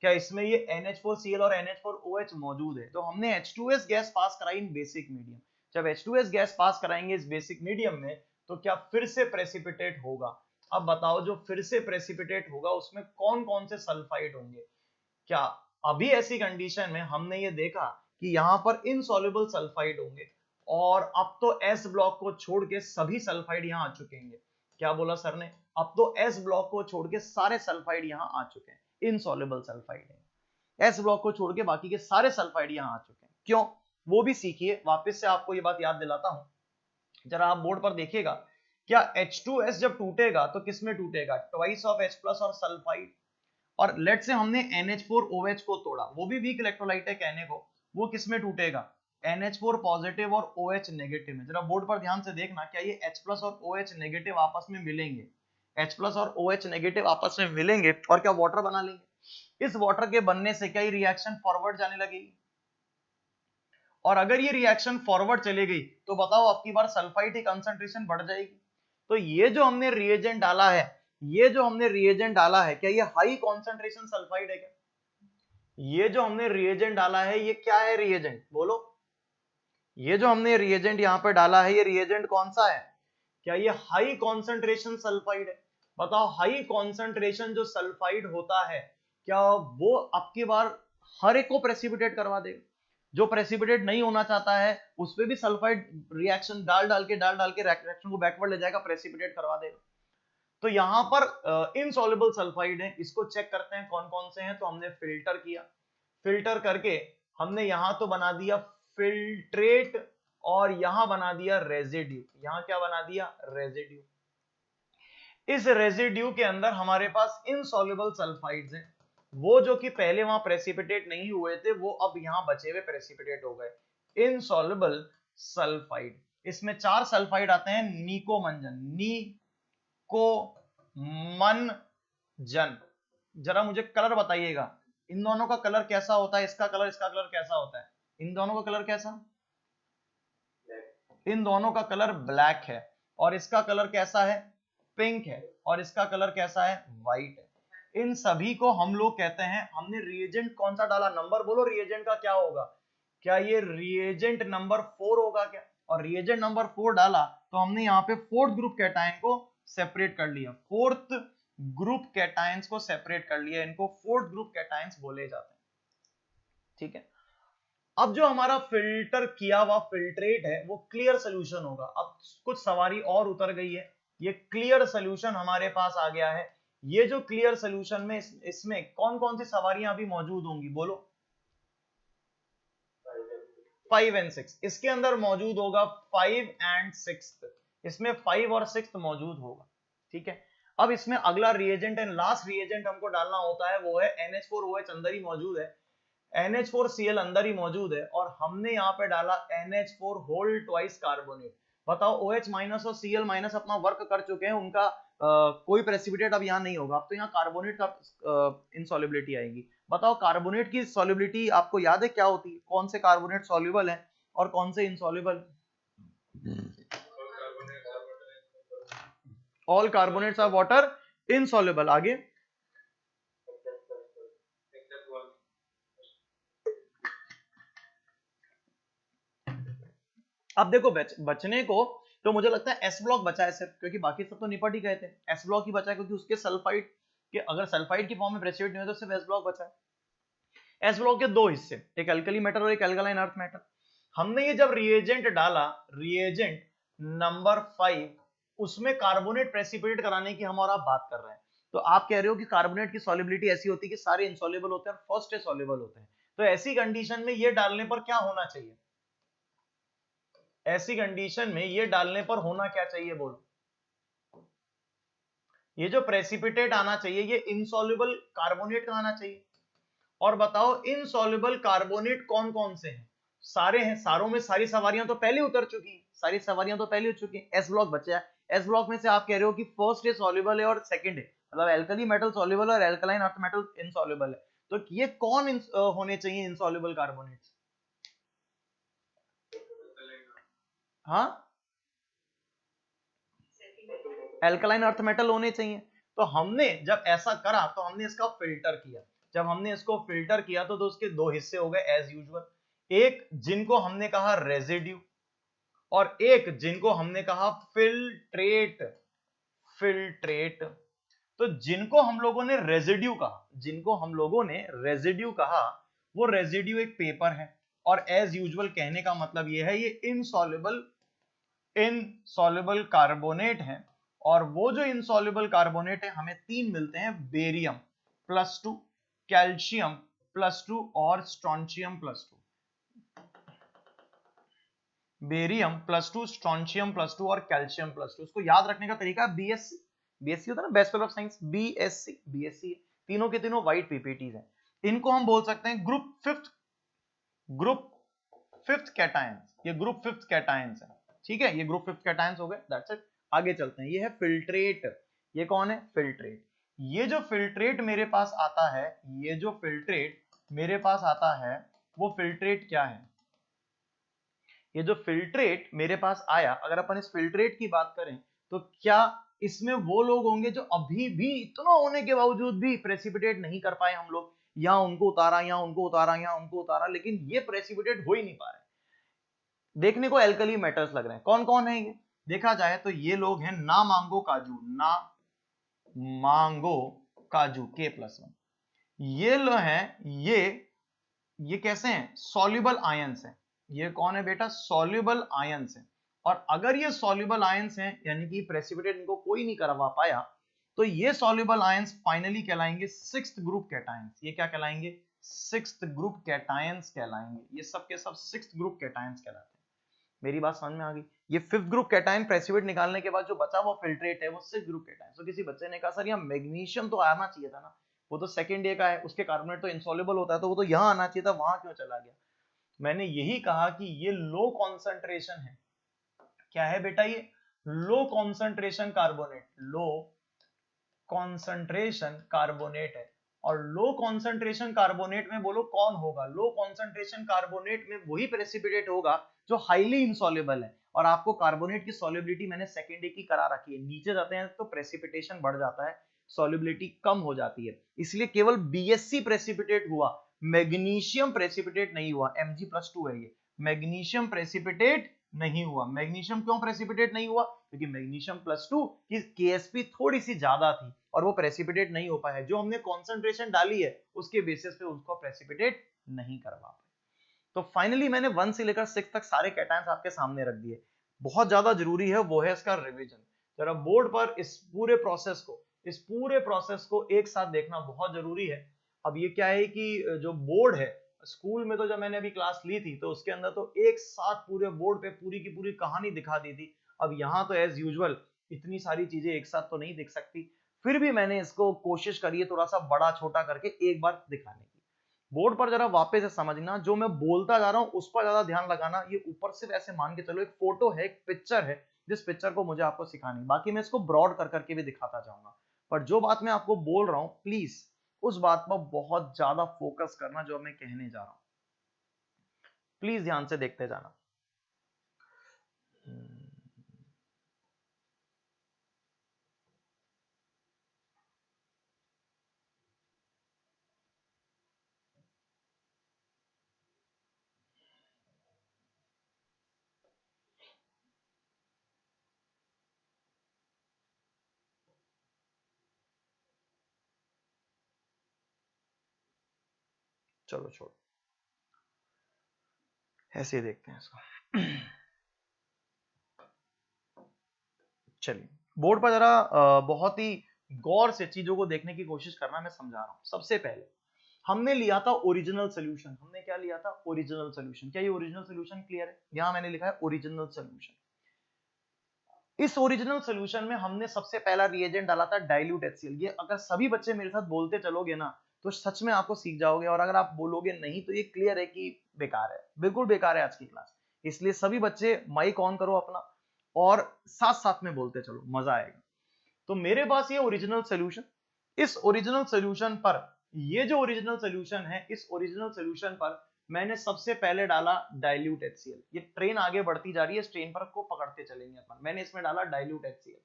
क्या इसमें ये NH4Cl और NH4OH मौजूद है। तो हमने H2S गैस पास कराई इन बेसिक मीडियम। जब H2S गैस पास कराएंगे इस बेसिक मीडियम में, तो क्या फिर से प्रेसिपिटेट होगा। अब बताओ, जो फिर से प्रेसिपिटेट होगा उसमें कौन कौन से सल्फाइड होंगे। क्या अभी ऐसी कंडीशन में हमने ये देखा कि यहां पर इनसॉल्युबल सल्फाइड होंगे, और अब तो S ब्लॉक को छोड़ के सभी सल्फाइड यहां आ चुके हैं। क्या बोला सर ने, अब तो S ब्लॉक को छोड़ के सारे सल्फाइड यहां आ चुके हैं, इनसॉल्युबल सल्फाइड है। S ब्लॉक को छोड़ के बाकी के सारे सल्फाइड यहां आ चुके हैं। क्यों, वो भी सीखिए, वापस से आपको ये बात याद दिलाता हूं। जरा आप बोर्ड पर देखिएगा, क्या H2S जब टूटेगा तो किस में टूटेगा, ट्वाइस ऑफ H प्लस और सल्फाइड। और लेट से हमने NH4OH को तोड़ा, वो भी वीक इलेक्ट्रोलाइट है कहने को, वो किस में टूटेगा, NH4 पॉजिटिव और OH नेगेटिव में। जरा बोर्ड पर ध्यान से देखना, क्या ये H प्लस और OH नेगेटिव आपस में मिलेंगे, H प्लस और OH नेगेटिव आपस में मिलेंगे और क्या वाटर बना लेंगे। इस वाटर के बनने से क्या ये रिएक्शन फॉरवर्ड जाने लगेगी, और अगर ये रिएक्शन फॉरवर्ड चली गई तो बताओ आपकी बार सल्फाइड की कंसंट्रेशन बढ़ जाएगी। तो ये जो हमने रिएजेंट डाला है, ये जो हमने रिएजेंट डाला है, क्या ये हाई कॉन्सेंट्रेशन सल्फाइड है क्या, ये जो हमने रिएजेंट डाला है ये क्या है, रिएजेंट बोलो, ये जो हमने रिएजेंट यहां पर डाला है, ये रिएजेंट कौन सा है, क्या ये हाई कॉन्सेंट्रेशन सल्फाइड है। बताओ, हाई कॉन्सेंट्रेशन जो सल्फाइड होता है, क्या वो आपकी बार हर एक को प्रेसिपिटेट करवा देगा। जो प्रेसिपिटेट नहीं होना चाहता है उस पे भी सल्फाइड रिएक्शन डाल डाल के रिएक्शन को बैकवर्ड ले जाएगा, प्रेसिपिटेट करवा देगा। तो यहां पर इनसॉल्युबल सल्फाइड है, इसको चेक करते हैं कौन कौन से हैं। तो हमने फिल्टर किया, फिल्टर करके हमने यहां तो बना दिया फिल्ट्रेट, और यहां बना दिया रेजिड्यू। यहां क्या बना दिया, रेजिड्यू। इस रेजिड्यू के अंदर हमारे पास इनसॉल्युबल सल्फाइड्स हैं, वो जो कि पहले वहां प्रेसिपिटेट नहीं हुए थे, वो अब यहां बचे हुए प्रेसिपिटेट हो गए, इनसॉल्युबल सल्फाइड। इसमें 4 सल्फाइड आते हैं, निकोमंजन, निकोमंजन। जरा मुझे कलर बताइएगा, इन दोनों का कलर कैसा होता है, इसका कलर कैसा होता है, इन दोनों का कलर कैसा, इन दोनों का कलर ब्लैक है। और इसका कलर कैसा है, पिंक है, और इसका कलर कैसा है, व्हाइट है। इन सभी को हम लोग कहते हैं, हमने रिएजेंट कौन सा डाला, नंबर बोलो रिएजेंट का क्या होगा, क्या ये रिएजेंट नंबर 4 होगा क्या, और रिएजेंट नंबर 4 डाला तो हमने यहाँ पे फोर्थ ग्रुप कैटायन को सेपरेट कर लिया, फोर्थ ग्रुप कैटायंस को सेपरेट कर लिया, इनको फोर्थ ग्रुप कैटायंस बोले जाते हैं। ठीक है, अब जो हमारा फिल्टर किया हुआ फिल्ट्रेट है वो क्लियर सोल्यूशन होगा। अब कुछ सवारी और उतर गई है, ये क्लियर सोल्यूशन हमारे पास आ गया है। ये जो क्लियर सोल्यूशन में इसमें कौन कौन सी सवारियां अभी मौजूद होंगी, बोलो 5 एंड 6, इसके अंदर मौजूद होगा 5 एंड 6, इसमें 5 और 6 मौजूद होगा। ठीक है, अब इसमें अगला रिएजेंट एंड लास्ट रिएजेंट हमको डालना होता है, वो है NH4OH, अंदर ही मौजूद है, NH4Cl अंदर ही मौजूद है, और हमने यहाँ पे डाला NH4 होल ट्वाइस कार्बोनेट। बताओ OH माइनस और Cl माइनस अपना वर्क कर चुके हैं, उनका कोई प्रेसिपिटेट अब यहाँ नहीं होगा, अब तो यहाँ कार्बोनेट का इनसॉल्युबिलिटी आएगी। बताओ कार्बोनेट की सॉल्युबिलिटी आपको याद है क्या होती है, कौन से कार्बोनेट सॉल्युबल है और कौन से insoluble? All carbonates are water insoluble. आगे अब देखो बचने को तो मुझे लगता है एस ब्लॉक बचा है सिर्फ, क्योंकि बाकी सब तो निपट ही गए थे, एस ब्लॉक ही बचा है, क्योंकि उसके सल्फाइड के अगर सल्फाइड की फॉर्म में प्रेसिपिटेट नहीं हो तो सिर्फ एस ब्लॉक बचा है। एस ब्लॉक के दो हिस्से, एक एल्कली मेटल और एक एल्कलाइन अर्थ मेटल। हमने ये जब रिएजेंट डाला, रिएजेंट नंबर 5, उसमें कार्बोनेट प्रेसिपिटेट कराने की हम और आप बात कर रहे हैं, तो आप कह रहे हो कि कार्बोनेट की सॉल्युबिलिटी ऐसी होती है कि सारे इनसॉल्युबल होते हैं और फर्स्ट सॉल्युबल होते हैं, तो ऐसी कंडीशन में ये डालने पर क्या होना चाहिए, ऐसी कंडीशन में ये डालने पर होना क्या चाहिए, बोलो? ये जो प्रेसिपिटेट आना चाहिए ये इनसॉल्युबल कार्बोनेट का आना चाहिए। और बताओ इनसॉल्युबल कार्बोनेट कौन कौन से हैं? सारे हैं, सारों में सारी सवारियां तो पहले उतर चुकी हैं, सारी सवारियां तो पहले उतर चुकी हैं, एस ब्लॉक बचा है। एस ब्लॉक में से आप कह रहे हो कि फर्स्ट है सॉल्युबल है और सेकंड है, मतलब एल्कली मेटल सॉल्युबल और एल्कलाइन अर्थ मेटल इनसॉल्युबल है, तो ये कौन होने चाहिए इनसॉल्युबल कार्बोनेट्स? हाँ, एल्कलाइन अर्थ मेटल होने चाहिए। तो हमने जब ऐसा करा तो हमने इसका फिल्टर किया, जब हमने इसको फिल्टर किया तो उसके दो हिस्से हो गए एज यूजुअल, एक जिनको हमने कहा रेजिड्यू और एक जिनको हमने कहा फिल्ट्रेट। फिल्ट्रेट, तो जिनको हम लोगों ने रेजिड्यू कहा, जिनको हम लोगों ने रेजिड्यू कहा, वो रेजिड्यू एक पेपर है, और एज यूजुअल कहने का मतलब ये है ये इनसॉल्युबल कार्बोनेट है, और वो जो इनसॉल्युबल कार्बोनेट है हमें तीन मिलते हैं, बेरियम +2, कैल्शियम +2 और स्ट्रोंशियम +2। बेरियम +2, स्ट्रोंशियम +2 और कैल्शियम +2। उसको याद रखने का तरीका बीएससी, बीएससी होता है ना, bachelor of science, BSc, BSc, तीनों के तीनों व्हाइट पीपीटीज हैं। इनको हम बोल सकते हैं ग्रुप फिफ्थ कैटायंस, ये ग्रुप फिफ्थ कैटायंस है। ठीक है, ये ग्रुप फिफ्थ कैटायंस हो गए, दैट्स इट। आगे चलते हैं, ये है फिल्ट्रेट। ये कौन है? फिल्ट्रेट। ये जो फिल्ट्रेट मेरे पास आता है, ये जो फिल्ट्रेट मेरे पास आता है वो फिल्ट्रेट क्या है? ये जो फिल्ट्रेट मेरे पास आया, अगर अपन इस फिल्ट्रेट की बात करें तो क्या इसमें वो लोग होंगे जो अभी भी इतना होने के बावजूद भी प्रेसिपिटेट नहीं कर पाए, हम लोग या उनको उतारा या उनको उतारा या उनको उतारा, लेकिन ये प्रेसिपिटेट हो ही नहीं पा रहे, देखने को एल्कली मेटल्स लग रहे हैं। कौन कौन है ये? देखा जाए तो ये लोग हैं ना मांगो काजू, ना मांगो काजू K+1, ये लोग हैं, ये कैसे हैं? सॉल्युबल आयंस हैं। ये कौन है बेटा? सॉल्युबल आयंस हैं। और अगर ये सॉल्युबल आयंस हैं, यानी कि प्रेसिपिटेट इनको कोई नहीं करवा पाया, तो ये सॉल्युबल आयंस फाइनली कहलाएंगे सिक्स्थ ग्रुप कैटायंस। ये क्या कहलाएंगे? सिक्स्थ ग्रुप कैटायंस कहलाएंगे। ये सब के सब सिक्स्थ ग्रुप कैटायंस कहलाते हैं। मेरी बात समझ में आ गई? ये फिफ्थ ग्रुप कैटायन प्रेसिपिटेट निकालने के बाद जो बचा वो फिल्ट्रेट है, वो सिक्स्थ ग्रुप कैटायन। तो किसी बच्चे ने कहा सर यहाँ मैग्नीशियम तो आना चाहिए था ना, वो तो सेकंड डे का है, उसके कार्बोनेट तो इनसॉल्युबल होता है, तो वो तो यहाँ आना चाहिए था, वहां क्यों चला गया? मैंने यही कहा कि ये लो कॉन्सेंट्रेशन है। क्या है बेटा? ये low concentration carbonate, low concentration carbonate है। और लो कॉन्सेंट्रेशन कार्बोनेट में बोलो कौन होगा? लो कॉन्सेंट्रेशन कार्बोनेट में वही प्रेसिपिटेट होगा जो हाईली इंसॉल्युबल है, और आपको कार्बोनेट की सॉल्युबिलिटी मैंने सेकेंड की करा रखी है, नीचे जाते हैं तो प्रेसिपिटेशन बढ़ जाता है, सॉल्युबिलिटी कम हो जाती है, इसलिए केवल बीएससी प्रेसिपिटेट हुआ, मैग्नीशियम प्रेसिपिटेट नहीं हुआ। Mg+2 है ये, मैग्नीशियम प्रेसिपिटेट नहीं हुआ। मैग्नीशियम क्यों प्रेसिपिटेट नहीं हुआ? क्योंकि मैग्नीशियम +2 की Ksp थोड़ी सी ज्यादा थी और वो प्रेसिपिटेट नहीं हो पाया, जो हमने कॉन्सेंट्रेशन डाली है उसके बेसिस पे उसको प्रेसिपिटेट नहीं करवा पाए। तो फाइनली मैंने 1 से लेकर 6 तक सारे कैटायंस आपके सामने रख दिए। बहुत ज्यादा जरूरी है वो है इसका रिवीजन। जरा बोर्ड पर इस पूरे प्रोसेस को एक साथ देखना बहुत जरूरी है। अब ये क्या है कि जो बोर्ड है, स्कूल में तो जब मैंने अभी क्लास ली थी तो उसके अंदर तो एक साथ पूरे बोर्ड पे पूरी की पूरी कहानी दिखा दी थी। अब यहाँ तो एज यूजुअल इतनी सारी चीजें एक साथ तो नहीं दिख सकती, फिर भी मैंने इसको कोशिश करी है थोड़ा सा बड़ा छोटा करके एक बार दिखाने की। बोर्ड पर जरा वापस से समझना, जो मैं बोलता जा रहा हूं उस पर ज्यादा ध्यान लगाना। ये ऊपर सिर्फ ऐसे मान के चलो एक फोटो है, एक पिक्चर है, जिस पिक्चर को मुझे आपको सिखानी, बाकी मैं इसको ब्रॉड कर करके भी दिखाता जाऊंगा, पर जो बात मैं आपको बोल रहा हूं प्लीज उस बात पर बहुत ज्यादा फोकस करना जो मैं कहने जा रहा हूं, प्लीज ध्यान से देखते जाना। चलो छोड़ो, ऐसे ही देखते हैं इसको। चलिए बोर्ड पर जरा बहुत ही गौर से चीजों को देखने की कोशिश करना, मैं समझा रहा हूं। सबसे पहले हमने लिया था ओरिजिनल सोल्यूशन। हमने क्या लिया था? Original solution. क्या ये ओरिजिनल सोल्यूशन क्लियर है? यहां मैंने लिखा है ओरिजिनल सोल्यूशन। इस ओरिजिनल सोल्यूशन में हमने सबसे पहला रिएजेंट डाला था डाइल्यूट HCl। ये अगर सभी बच्चे मेरे साथ बोलते चलोगे ना तो सच में आपको सीख जाओगे, और अगर आप बोलोगे नहीं तो ये क्लियर है कि बेकार है, बिल्कुल बेकार है आज की क्लास। इसलिए सभी बच्चे माइक ऑन करो अपना और साथ साथ में बोलते चलो, मजा आएगा। तो मेरे पास ये ओरिजिनल सोल्यूशन, इस ओरिजिनल सोल्यूशन पर, ये जो ओरिजिनल सोल्यूशन है, इस ओरिजिनल सोल्यूशन पर मैंने सबसे पहले डाला डाइल्यूट HCl। ये ट्रेन आगे बढ़ती जा रही है, इस ट्रेन पर को पकड़ते चलेंगे अपन। मैंने इसमें डाला डाइल्यूट HCl।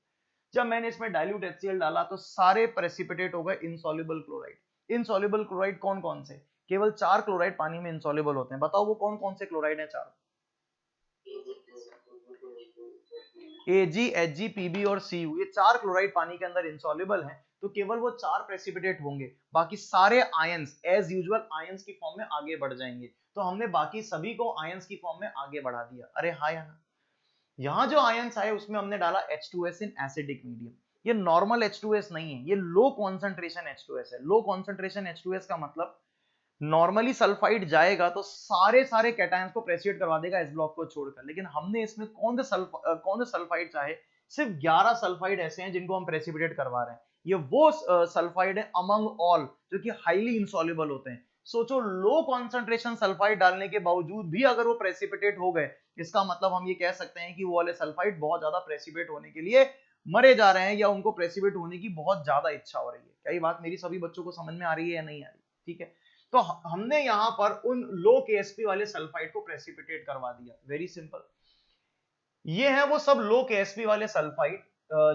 जब मैंने इसमें डाइल्यूट HCl डाला तो सारे प्रेसिपिटेट हो गए इनसॉल्युबल क्लोराइड। इनसॉल्युबल क्लोराइड कौन कौन से? केवल 4 क्लोराइड पानी में इनसॉल्युबल होते हैं। बताओ वो कौन कौन से क्लोराइड है? 4। Ag, Hg, Pb और Cu, ये 4 क्लोराइड पानी के अंदर इंसॉल्युबल हैं, तो केवल वो 4 प्रेसिपिटेट होंगे, बाकी सारे आयंस एज यूजुअल आयंस की फॉर्म में आगे बढ़ जाएंगे। तो हमने बाकी सभी को आयंस की फॉर्म में आगे बढ़ा दिया। अरे हाँ या ना? यहाँ जो आयंस आए उसमें हमने डाला H2S इन एसिडिक मीडियम। ये नॉर्मल H2S नहीं है, ये लो कॉन्सेंट्रेशन H2S है। लो कॉन्सेंट्रेशन H2S का मतलब नॉर्मली सल्फाइड जाएगा तो सारे कैटायंस को प्रेसिपिटेट करवा देगा इस ब्लॉक को छोड़कर, लेकिन हमने इसमें कौन से सल्फाइड चाहे, सिर्फ 11 सल्फाइड ऐसे हैं जिनको हम प्रेसिपिटेट करवा रहे हैं। ये वो सल्फाइड है अमंग ऑल जो कि हाईली इंसॉल्युबल होते हैं। सोचो, लो कॉन्सेंट्रेशन सल्फाइड डालने के बावजूद भी अगर वो प्रेसिपिटेट हो गए, इसका मतलब हम ये कह सकते हैं कि वो वाले सल्फाइड बहुत ज्यादा प्रेसिपिटेट होने के लिए मरे जा रहे हैं, या उनको प्रेसिपिटेट होने की बहुत ज्यादा इच्छा हो रही है। क्या ये बात मेरी सभी बच्चों को समझ में आ रही है या नहीं आ रही? ठीक है, तो हमने यहां पर उन लो KSP वाले सल्फाइड को प्रेसिपिटेट करवा दिया। Very simple. ये है वो सब लो KSP वाले सल्फाइड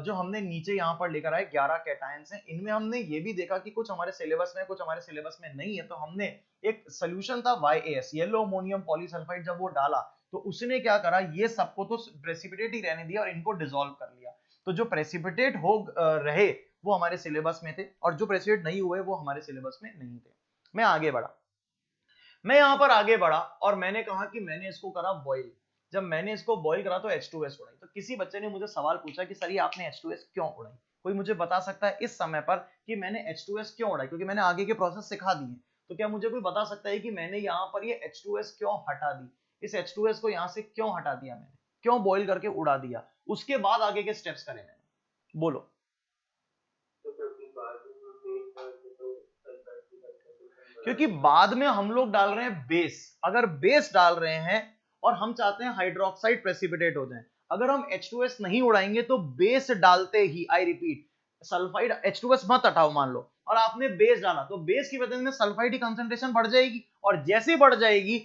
जो हमने नीचे यहां पर लेकर आए। 11 कैटायंस हैं। इनमें हमने ये भी देखा कि कुछ हमारे सिलेबस में, कुछ हमारे सिलेबस में नहीं है, तो हमने एक सोल्यूशन था YAS, येलो अमोनियम पॉलीसल्फाइड, जब वो डाला तो उसने क्या करा, ये सबको तो प्रेसिपिटेट ही रहने दिया और इनको डिसॉल्व कर लिया। तो जो प्रेसिपिटेट हो रहे वो हमारे सिलेबस में थे, और जो प्रेसिपिटेट नहीं हुए वो हमारे सिलेबस में नहीं थे। मैं आगे बढ़ा, मैं यहां पर आगे बढ़ा और मैंने कहा कि मैंने इसको करा बॉईल। जब मैंने इसको बॉईल करा तो H2S उड़ाई। तो किसी बच्चे ने मुझे सवाल पूछा कि सर ये आपने H2S क्यों उड़ाई? कोई मुझे बता सकता है इस समय पर कि मैंने H2S क्यों उड़ाई? क्योंकि मैंने आगे के प्रोसेस सिखा दिए, तो क्या मुझे कोई बता सकता है कि मैंने यहाँ पर ये H2S क्यों हटा दी? इस H2S को यहाँ से क्यों हटा दिया मैंने? क्यों बॉईल करके उड़ा दिया? उसके बाद आगे के स्टेप्स करे मैंने, बोलो। क्योंकि बाद में हम लोग डाल रहे हैं बेस। अगर बेस डाल रहे हैं और हम चाहते हैं हाइड्रोक्साइड प्रेसिपिटेट हो जाए, अगर हम H2S नहीं उड़ाएंगे तो बेस डालते ही, आई रिपीट, सल्फाइड H2S मत हटाओ मान लो, और आपने बेस डाला तो बेस की वजह से सल्फाइड की कंसंट्रेशन बढ़ जाएगी, और जैसे बढ़ जाएगी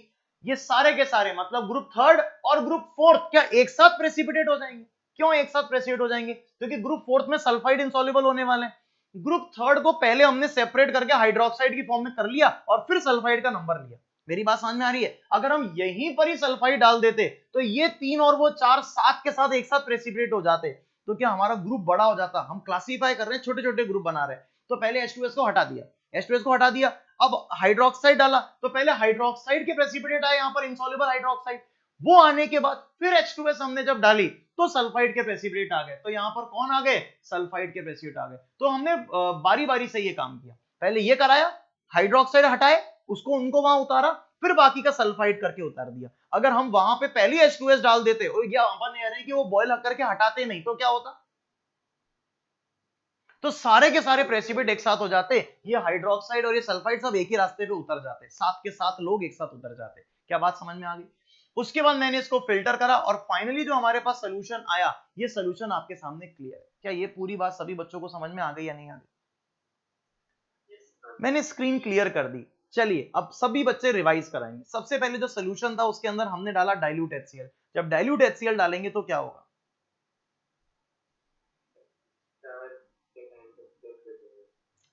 ये सारे के सारे मतलब ग्रुप थर्ड और ग्रुप फोर्थ क्या एक साथ प्रेसिपिटेट हो जाएंगे? क्यों एक साथ प्रेसिपिटेट हो जाएंगे? क्योंकि ग्रुप फोर्थ में सल्फाइड इनसॉल्युबल होने वाले हैं। ग्रुप थर्ड को पहले हमने सेपरेट करके हाइड्रोक्साइड की फॉर्म में कर लिया और फिर सल्फाइड का नंबर लिया। मेरी बात समझ में आ रही है? अगर हम यहीं पर ही सल्फाइड डाल देते तो ये 3 और वो 4 साथ के साथ एक साथ प्रेसिपिटेट हो जाते, तो क्या हमारा ग्रुप बड़ा हो जाता? हम क्लासिफाई कर रहे हैं, छोटे छोटे ग्रुप बना रहे हैं, तो पहले H2S को हटा दिया, H2S को हटा दिया, अब हाइड्रोक्साइड डाला तो पहले हाइड्रोक्साइड के प्रेसिपिटेट आए यहां पर इनसॉल्युबल हाइड्रोक्साइड, वो आने के बाद फिर H2S हमने जब डाली तो सल्फाइड के प्रेसिपिटेट आ गए, तो यहां पर कौन आ गए? सल्फाइड के प्रेसिपिटेट आ गए। तो हमने बारी बारी से ये काम किया, पहले ये कराया, हाइड्रोक्साइड हटाए, उसको उनको वहां उतारा, फिर बाकी का सल्फाइड करके उतार दिया। अगर हम वहां पे पहले H2S डाल देते और या अपन कह रहे हैं कि वो बॉयल करके हटाते नहीं तो क्या होता? तो सारे के सारे प्रेसिपिटेट एक साथ हो जाते, ये हाइड्रोक्साइड और ये सल्फाइड सब एक ही रास्ते पे उतर जाते, साथ के साथ लोग एक साथ उतर जाते। क्या बात समझ में आ गई? उसके बाद मैंने इसको फिल्टर करा और फाइनली जो हमारे पास सोल्यूशन आया, ये सोल्यूशन आपके सामने क्लियर है। क्या ये पूरी बात सभी बच्चों को समझ में आ गई या नहीं आ गई? मैंने स्क्रीन क्लियर कर दी। चलिए अब सभी बच्चे रिवाइज कराएंगे। सबसे पहले जो सोल्यूशन था उसके अंदर हमने डाला डाइल्यूट HCl। जब डाइल्यूट HCl डालेंगे तो क्या होगा?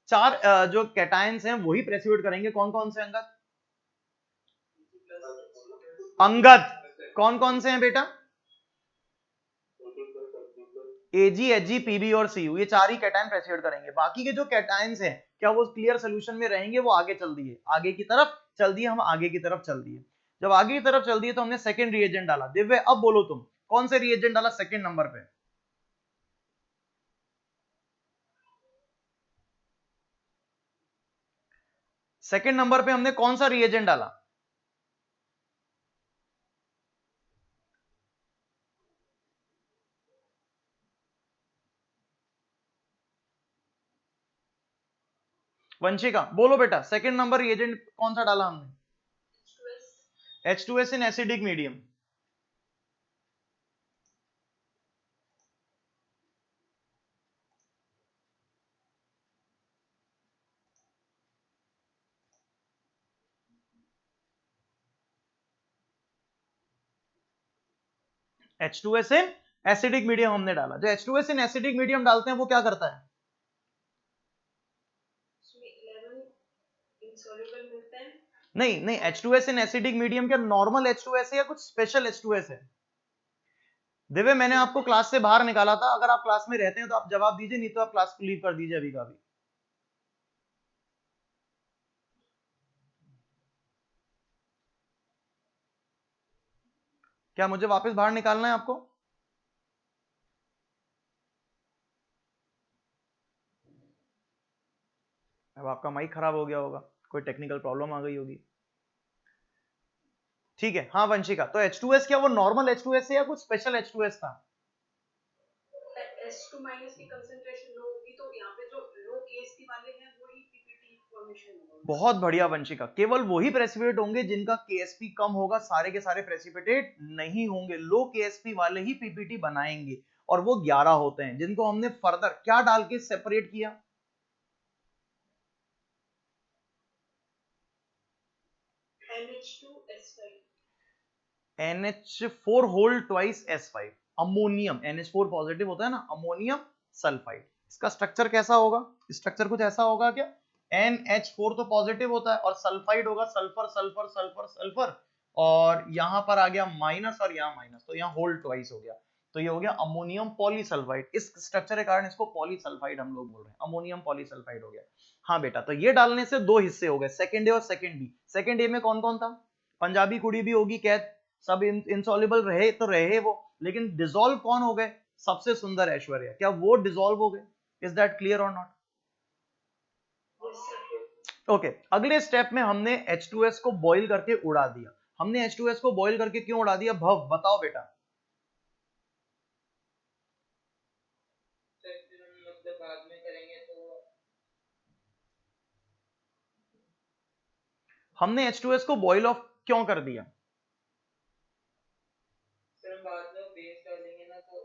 चार जो कैटायंस हैं वही प्रेसिपिटेट करेंगे। कौन कौन से अंगद? अंगद कौन कौन से हैं बेटा? Ag, Hg, Pb और Cu, ये चार ही कैटायन प्रेसिपिटेट करेंगे। बाकी के जो कैटायंस हैं क्या वो क्लियर सोल्यूशन में रहेंगे? वो आगे चल दिए, आगे की तरफ चल दिए, हम आगे की तरफ चल दिए। जब आगे की तरफ चल दिए तो हमने सेकंड रिएजेंट डाला। दिव्य अब बोलो तुम कौन से रिएजेंट डाला सेकंड नंबर पे? सेकंड नंबर पे हमने कौन सा रिएजेंट डाला? वंशिका बोलो बेटा, सेकंड नंबर रिएजेंट कौन सा डाला हमने? H2S in acidic medium. H2S in acidic medium हमने डाला। जो H2S इन एसिडिक मीडियम डालते हैं वो क्या करता है? नहीं नहीं, H2S इन एसिडिक मीडियम क्या नॉर्मल H2S है या कुछ स्पेशल H2S है? दिव्य मैंने आपको क्लास से बाहर निकाला था, अगर आप क्लास में रहते हैं तो आप जवाब दीजिए, नहीं तो आप क्लास को लीव कर दीजिए अभी का भी। क्या मुझे वापस बाहर निकालना है आपको? अब आपका माइक खराब हो गया होगा, कोई टेक्निकल प्रॉब्लम आ गई होगी। ठीक है, हाँ वंशिका, तो H2S क्या वो नॉर्मल H2S है या कुछ स्पेशल H2S था? H2 माइनस की कंसंट्रेशन लो होगी तो यहाँ पे जो लो KSP वाले हैं वही PPT फॉर्मेशन होगा। बहुत बढ़िया वंशिका, केवल वही प्रेसिपिटेट होंगे जिनका KSP कम होगा, सारे के सारे प्रेसिपिटेट नहीं होंगे। लो KSP वाले ही PPT बनाएंगे और वो 11 होते हैं जिनको हमने फर्दर क्या डाल के सेपरेट किया? NH2S5 NH4 whole twice S5 ammonium. NH4 positive होता है ना, अमोनियम सल्फाइड। इसका स्ट्रक्चर कैसा होगा? स्ट्रक्चर कुछ ऐसा होगा क्या? NH4 तो पॉजिटिव होता है और सल्फाइड होगा सल्फर सल्फर सल्फर सल्फर, और यहां पर आ गया माइनस और यहां माइनस, तो यहां होल ट्वाइस हो गया, तो ये हो गया अमोनियम पॉलीसल्फाइड। इस स्ट्रक्चर के कारण इसको पॉलीसल्फाइड हम लोग बोल रहे हैं, अमोनियम पॉलीसल्फाइड हो गया। हाँ बेटा, तो ये डालने से दो हिस्से हो गए, सेकंड ए और सेकंड बी। सेकंड ए में कौन कौन था? पंजाबी कुड़ी भी होगी, कैद, सब इंसॉल्युबल रहे तो रहे वो, लेकिन डिसॉल्व कौन हो गए? सबसे सुंदर ऐश्वर्या, क्या वो डिसॉल्व हो गए? इज दैट क्लियर और नॉट? ओके, अगले स्टेप में हमने H2S को बॉईल करके उड़ा दिया। हमने H2S को बॉईल करके क्यों उड़ा दिया? भव बताओ बेटा। मतलब बाद में करेंगे तो हमने H2S को बॉईल ऑफ क्यों कर दिया? सर बाद में बेस डालेंगे ना तो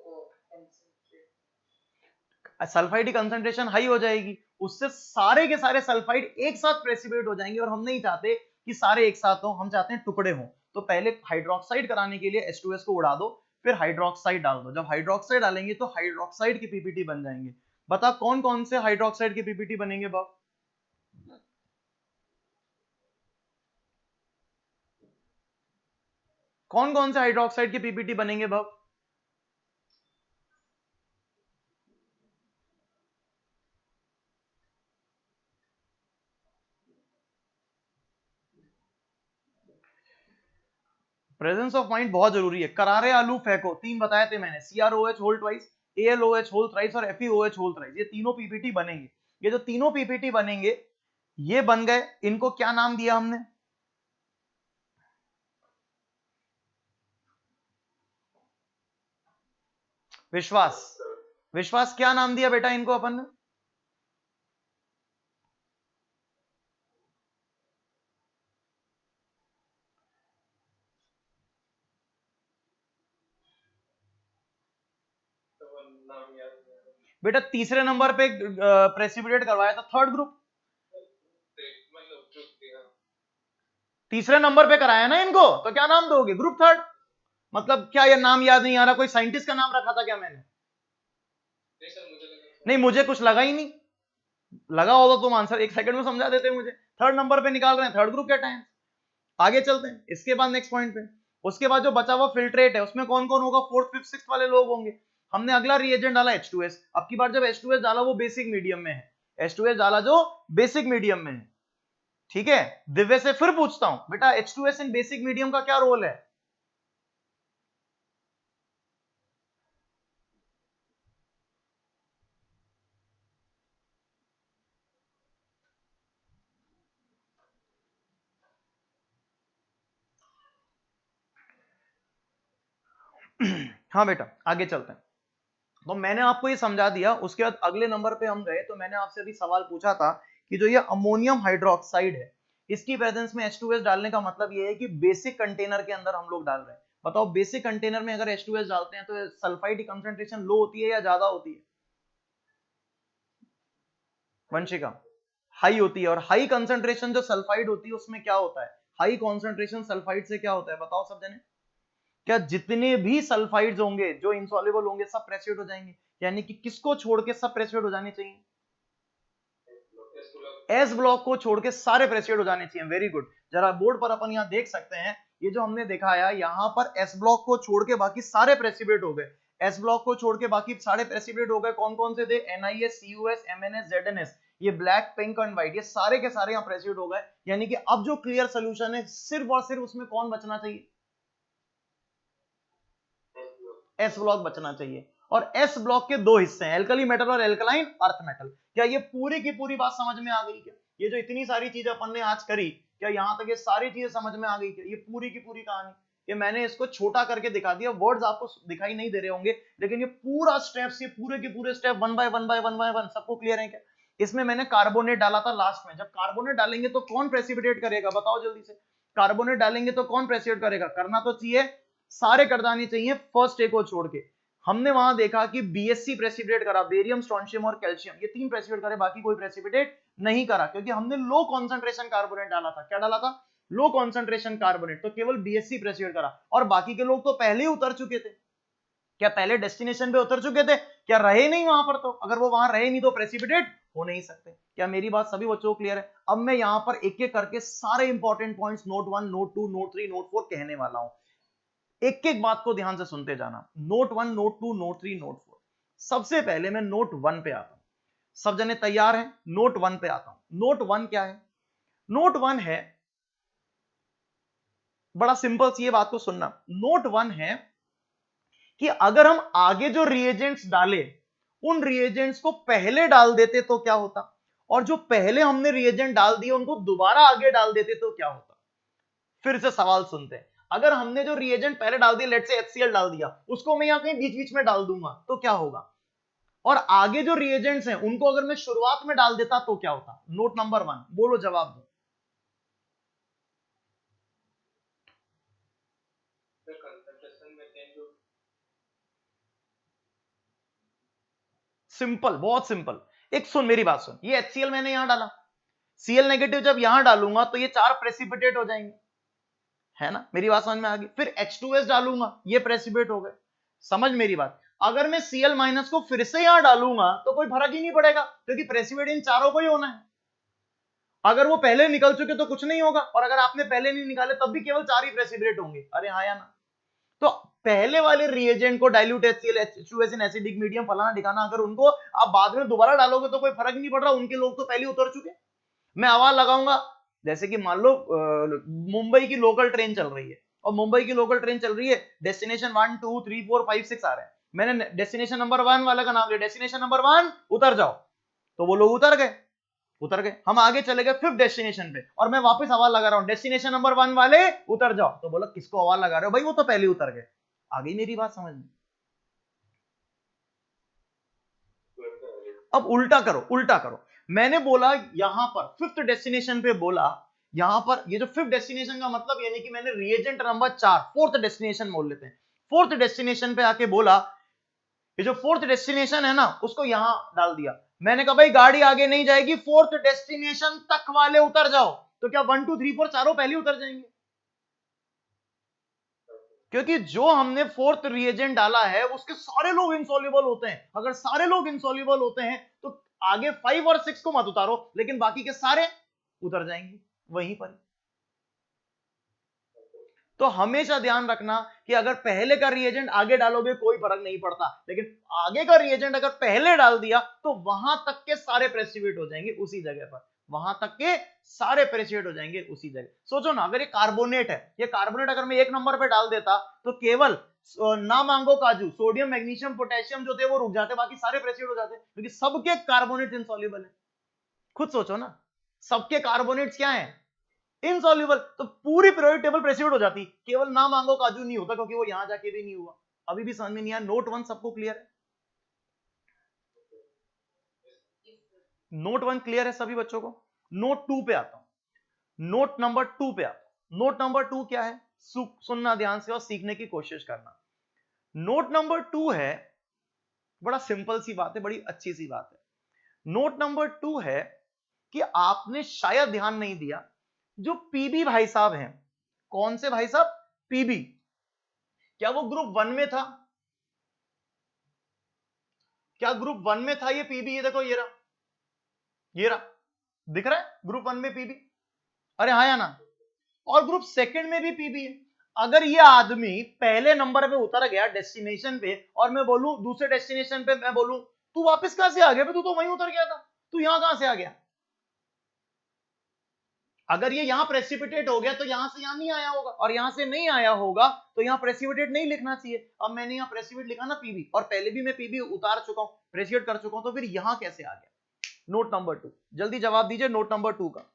सल्फाइड की कंसंट्रेशन हाई हो जाएगी, उससे सारे के सारे सल्फाइड एक साथ प्रेसिपिटेट हो जाएंगे, और हम नहीं चाहते कि सारे एक साथ हो, हम चाहते हैं टुकड़े हों। तो पहले हाइड्रोक्साइड कराने के लिए H2S को उड़ा दो, फिर हाइड्रोक्साइड डाल दो। जब हाइड्रोक्साइड डालेंगे तो हाइड्रोक्साइड के पीपीटी बन जाएंगे। बता कौन कौन से हाइड्रोक्साइड के पीपीटी बनेंगे बाप? कौन कौन से हाइड्रोक्साइड के पीपीटी बनेंगे बाप? प्रेजेंस ऑफ माइंड बहुत जरूरी है। करारे आलू फेंको, 3 बताए थे मैंने, CrOH whole twice, AlOH whole thrice और FeOH होल थ्राइस। ये तीनों पीपीटी बनेंगे। ये जो तीनों पीपीटी बनेंगे ये बन गए। इनको क्या नाम दिया हमने? विश्वास। विश्वास क्या नाम दिया बेटा इनको अपन ने? बेटा तीसरे नंबर पे प्रेसिपिटेट करवाया था थर्ड ग्रुप, तीसरे नंबर पे कराया ना इनको, तो क्या नाम दोगे? Group third. मतलब क्या ये नाम याद नहीं आ रहा? कोई साइंटिस्ट का नाम रखा था क्या मैंने? नहीं मुझे कुछ लगा ही नहीं। लगा होगा तुम आंसर 1 सेकंड में समझा देते मुझे। थर्ड नंबर पे निकाल रहे हैं थर्ड ग्रुप कैटायन। आगे चलते हैं इसके बाद नेक्स्ट पॉइंट पे। उसके बाद जो बचा हुआ फिल्ट्रेट है उसमें कौन कौन होगा? 4th 5th 6th वाले लोग होंगे। हमने अगला रिएजेंट डाला H2S। अब की बार जब H2S डाला वो बेसिक मीडियम में है। H2S डाला जो बेसिक मीडियम में है, ठीक है। दिव्य से फिर पूछता हूं बेटा H2S इन बेसिक मीडियम का क्या रोल है? हाँ बेटा आगे चलते हैं। तो मैंने आपको ये समझा दिया। उसके बाद अगले नंबर पे हम गए तो मैंने आपसे अभी सवाल पूछा था कि जो ये अमोनियम हाइड्रोक्साइड है इसकी प्रेजेंस में H2S डालने का मतलब ये है कि बेसिक कंटेनर के अंदर हम लोग डाल रहे हैं। बताओ बेसिक कंटेनर में अगर H2S डालते हैं तो सल्फाइड की कंसंट्रेशन लो होती है या ज्यादा होती है? वंशिका हाई होती है। और हाई कंसंट्रेशन जो सल्फाइड होती है उसमें क्या होता है? हाई कंसंट्रेशन सल्फाइड से क्या होता है बताओ सब जने? क्या जितने भी सल्फाइड्स होंगे जो इंसॉल्युबल होंगे सब प्रेसिपिटेट हो जाएंगे। यानी कि किसको छोड़ के सब प्रेसिपिटेट हो जाने चाहिए? एस ब्लॉक को छोड़ के सारे प्रेसिपिटेट हो जाने चाहिए। Very good. जरा बोर्ड पर अपन यहां देख सकते हैं, ये जो हमने दिखाया यहां पर एस ब्लॉक को छोड़ के बाकी सारे प्रेसिपिटेट हो गए। एस ब्लॉक को छोड़ के बाकी सारे प्रेसिपिटेट हो गए। कौन कौन से थे? NiS, CuS, MnS, ZnS। ये ब्लैक, पिंक एंड व्हाइट ये सारे के सारे यहां प्रेसिपिटेट हो गए। यानी कि अब जो क्लियर सोल्यूशन है सिर्फ और सिर्फ उसमें कौन बचना चाहिए? एस ब्लॉक बचना चाहिए। और एस ब्लॉक के दो हिस्से हैं, एल्कली मेटल और एल्कलाइन अर्थ मेटल। क्या ये पूरी की पूरी बात समझ में आ गई? क्या ये जो इतनी सारी चीजें अपन ने आज करी, क्या यहां तक ये सारी चीजें समझ में आ गई? क्या ये पूरी की पूरी कहानी? ये मैंने इसको छोटा करके दिखा दिया, वर्ड्स आपको दिखाई नहीं दे रहे होंगे, लेकिन ये पूरा स्टेप्स, ये पूरे के पूरे step one by one by one by one सबको क्लियर है क्या? इसमें मैंने कार्बोनेट डाला था लास्ट में। जब कार्बोनेट डालेंगे तो कौन प्रेसिपिटेट करेगा बताओ जल्दी से? कार्बोनेट डालेंगे तो कौन प्रेसिपिटेट करेगा? करना तो चाहिए, सारे कर देने चाहिए फर्स्ट ए को छोड़ के। हमने वहां देखा कि BSC प्रेसिपिटेट करा, बेरियम, स्ट्रोंशियम और कैल्शियम, ये 3 प्रेसिपिटेट करे, बाकी कोई प्रेसिपिटेट नहीं करा, क्योंकि हमने लो कॉन्सेंट्रेशन कार्बोनेट डाला था। क्या डाला था? Low concentration carbonate. तो केवल BSC प्रेसिपिटेट करा, और बाकी के लोग तो पहले ही उतर चुके थे। क्या पहले डेस्टिनेशन पे उतर चुके थे? क्या रहे नहीं वहां पर? तो अगर वो वहां रहे नहीं तो प्रेसिपिटेट हो नहीं सकते। क्या मेरी बात सभी बच्चों को क्लियर है? अब मैं यहां पर एक एक करके सारे important points note 1, note 2, note 3, note 4 कहने वाला हूं। एक एक बात को ध्यान से सुनते जाना। Note 1, note 2, note 3, note 4। सबसे पहले मैं नोट 1 पे आता हूं। सब जने तैयार हैं? नोट 1 पे आता हूं। नोट 1 क्या है? नोट 1 है, बड़ा सिंपल सी ये बात को सुनना। नोट 1 है कि अगर हम आगे जो रिएजेंट्स डाले उन रिएजेंट्स को पहले डाल देते तो क्या होता, और जो पहले हमने रिएजेंट डाल दिए उनको दोबारा आगे डाल देते तो क्या होता। फिर से सवाल सुनते हैं। अगर हमने जो रिएजेंट पहले डाल दिया, लेट्स से HCl डाल दिया, उसको मैं यहां कहीं बीच बीच में डाल दूंगा तो क्या होगा, और आगे जो रिएजेंट्स हैं उनको अगर मैं शुरुआत में डाल देता तो क्या होता। नोट नंबर 1 बोलो, जवाब दो। सिंपल, बहुत सिंपल। एक सुन मेरी बात सुन, ये HCl मैंने यहां डाला, Cl नेगेटिव जब यहां डालूंगा तो ये 4 प्रेसिपिटेट हो जाएंगे, है ना, मेरी बात समझ में आ गई। फिर H2S डालूंगा, ये प्रेसिपिटेट हो गए, समझ मेरी बात। अगर मैं Cl- को फिर से यहां डालूंगा तो कोई फर्क ही नहीं पड़ेगा, क्योंकि प्रेसिपिटेट इन चारों को ही होना है। अगर वो पहले निकल चुके तो कुछ नहीं होगा, और अगर आपने पहले नहीं निकाले तब भी केवल 4 ही प्रेसिपिटेट होंगे। अरे हाँ या ना? तो पहले वाले रिएजेंट को dilute HCl H2S in acidic medium फलाना दिखाना, अगर उनको आप बाद में दोबारा डालोगे तो कोई फर्क नहीं पड़ रहा, उनके लोग तो पहले उतर चुके। मैं आवाज लगाऊंगा, जैसे कि मान लो मुंबई की लोकल ट्रेन चल रही है, और मुंबई की लोकल ट्रेन चल रही है, डेस्टिनेशन 1 2 3 4 5 6 आ रहे हैं, मैंने डेस्टिनेशन नंबर 1 वाले का नाम लिया, डेस्टिनेशन नंबर 1 उतर जाओ, तो वो लोग उतर गए, हम आगे चले गए 5th डेस्टिनेशन पे, और मैं वापस आवाज लगा रहा हूं डेस्टिनेशन नंबर 1 वाले उतर जाओ, तो बोला किसको आवाज लगा रहे हो भाई, वो तो पहले उतर गए। आ गई मेरी बात समझ में? अब उल्टा करो, मैंने बोला यहां पर 5th डेस्टिनेशन पे बोला, यहां पर ये जो 5th डेस्टिनेशन का मतलब यानी कि मैंने रिएजेंट नंबर 4 4th डेस्टिनेशन बोल लेते हैं, 4th डेस्टिनेशन पे आके बोला, ये जो 4th डेस्टिनेशन है ना उसको यहां डाल दिया। मैंने कहा भाई गाड़ी आगे नहीं जाएगी, 4th डेस्टिनेशन तक वाले उतर जाओ, तो क्या 1 2 3 4 चारों पहले उतर जाएंगे? क्योंकि जो हमने 4th रिएजेंट डाला है उसके सारे लोग इनसॉल्युबल होते हैं, अगर सारे लोग इनसॉल्युबल होते हैं तो आगे 5 और 6 को मत उतारो, लेकिन बाकी के सारे उतर जाएंगे वहीं पर। तो हमेशा ध्यान रखना कि अगर पहले का रिएजेंट आगे डालोगे कोई फर्क नहीं पड़ता, लेकिन आगे का रिएजेंट अगर पहले डाल दिया तो वहां तक के सारे प्रेसिपिटेट हो जाएंगे उसी जगह पर, वहां तक के सारे प्रेसिपिटेट हो जाएंगे उसी जगह। सोचो ना, अगर ये कार्बोनेट है, ये कार्बोनेट अगर मैं 1 नंबर पे डाल देता तो केवल ना मांगो काजू, सोडियम मैग्नीशियम पोटेशियम जो थे वो रुक जाते, बाकी सारे प्रेसिपिटेट हो जाते, क्योंकि सबके कार्बोनेट इनसॉल्युबल है। खुद सोचो ना, सबके कार्बोनेट्स क्या है, इनसॉल्युबल, तो पूरी पीरियोडिक टेबल प्रेसिपिटेट हो जाती, केवल ना मांगो काजू नहीं होता, क्योंकि वो यहां जाके भी नहीं हुआ। अभी भी समझ में नहीं आया? नोट 1 सबको क्लियर है? नोट 1 क्लियर है सभी बच्चों को? नोट 2 पे आता हूं, नोट नंबर 2 पे आता हूं। नोट नंबर 2 क्या है, सुनना ध्यान से और सीखने की कोशिश करना। नोट नंबर 2 है, बड़ा सिंपल सी बात है, बड़ी अच्छी सी बात है। नोट नंबर 2 है कि आपने शायद ध्यान नहीं दिया, जो पीबी भाई साहब हैं, कौन से भाई साहब, पीबी, क्या वो ग्रुप 1 में था? क्या ग्रुप 1 में था ये पीबी? ये देखो, ये रहा, ये रहा, दिख रहा है ग्रुप 1 में पीबी? अरे हाँ या ना? और ग्रुप 2 में भी पीबी है। अगर ये आदमी पहले नंबर पे उतर गया डेस्टिनेशन पे, और मैं बोलूं दूसरे डेस्टिनेशन पे, मैं बोलूं तू वापस कहां से आ गया, तू तो वहीं उतर गया था, तू यहां कहां से आ गया? अगर ये यहां प्रेसिपिटेट हो गया तो यहां से यहां नहीं आया होगा, और यहां से नहीं आया होगा तो यहां प्रेसिपिटेट नहीं लिखना चाहिए। अब मैंने यहां प्रेसिपिटेट लिखा ना पीबी, और पहले भी मैं पीबी उतार चुका हूं, प्रेसिपिटेट कर चुका हूं, तो फिर यहां कैसे आ गया? नोट नंबर 2, जल्दी जवाब दीजिए नोट नंबर 2 का।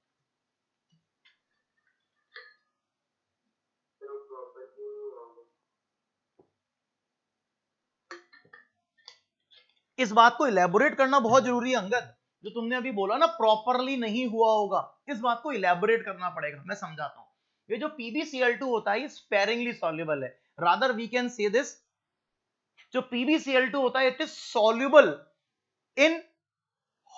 इस बात को इलेबोरेट करना बहुत जरूरी है अंगद, जो तुमने अभी बोला ना प्रॉपरली नहीं हुआ होगा, इस बात को इलेबोरेट करना पड़ेगा। मैं समझाता हूं। ये जो PbCl2 होता है ये स्पेरिंगली सॉल्युबल है, rather we can say this, जो PbCl2 होता है it is soluble in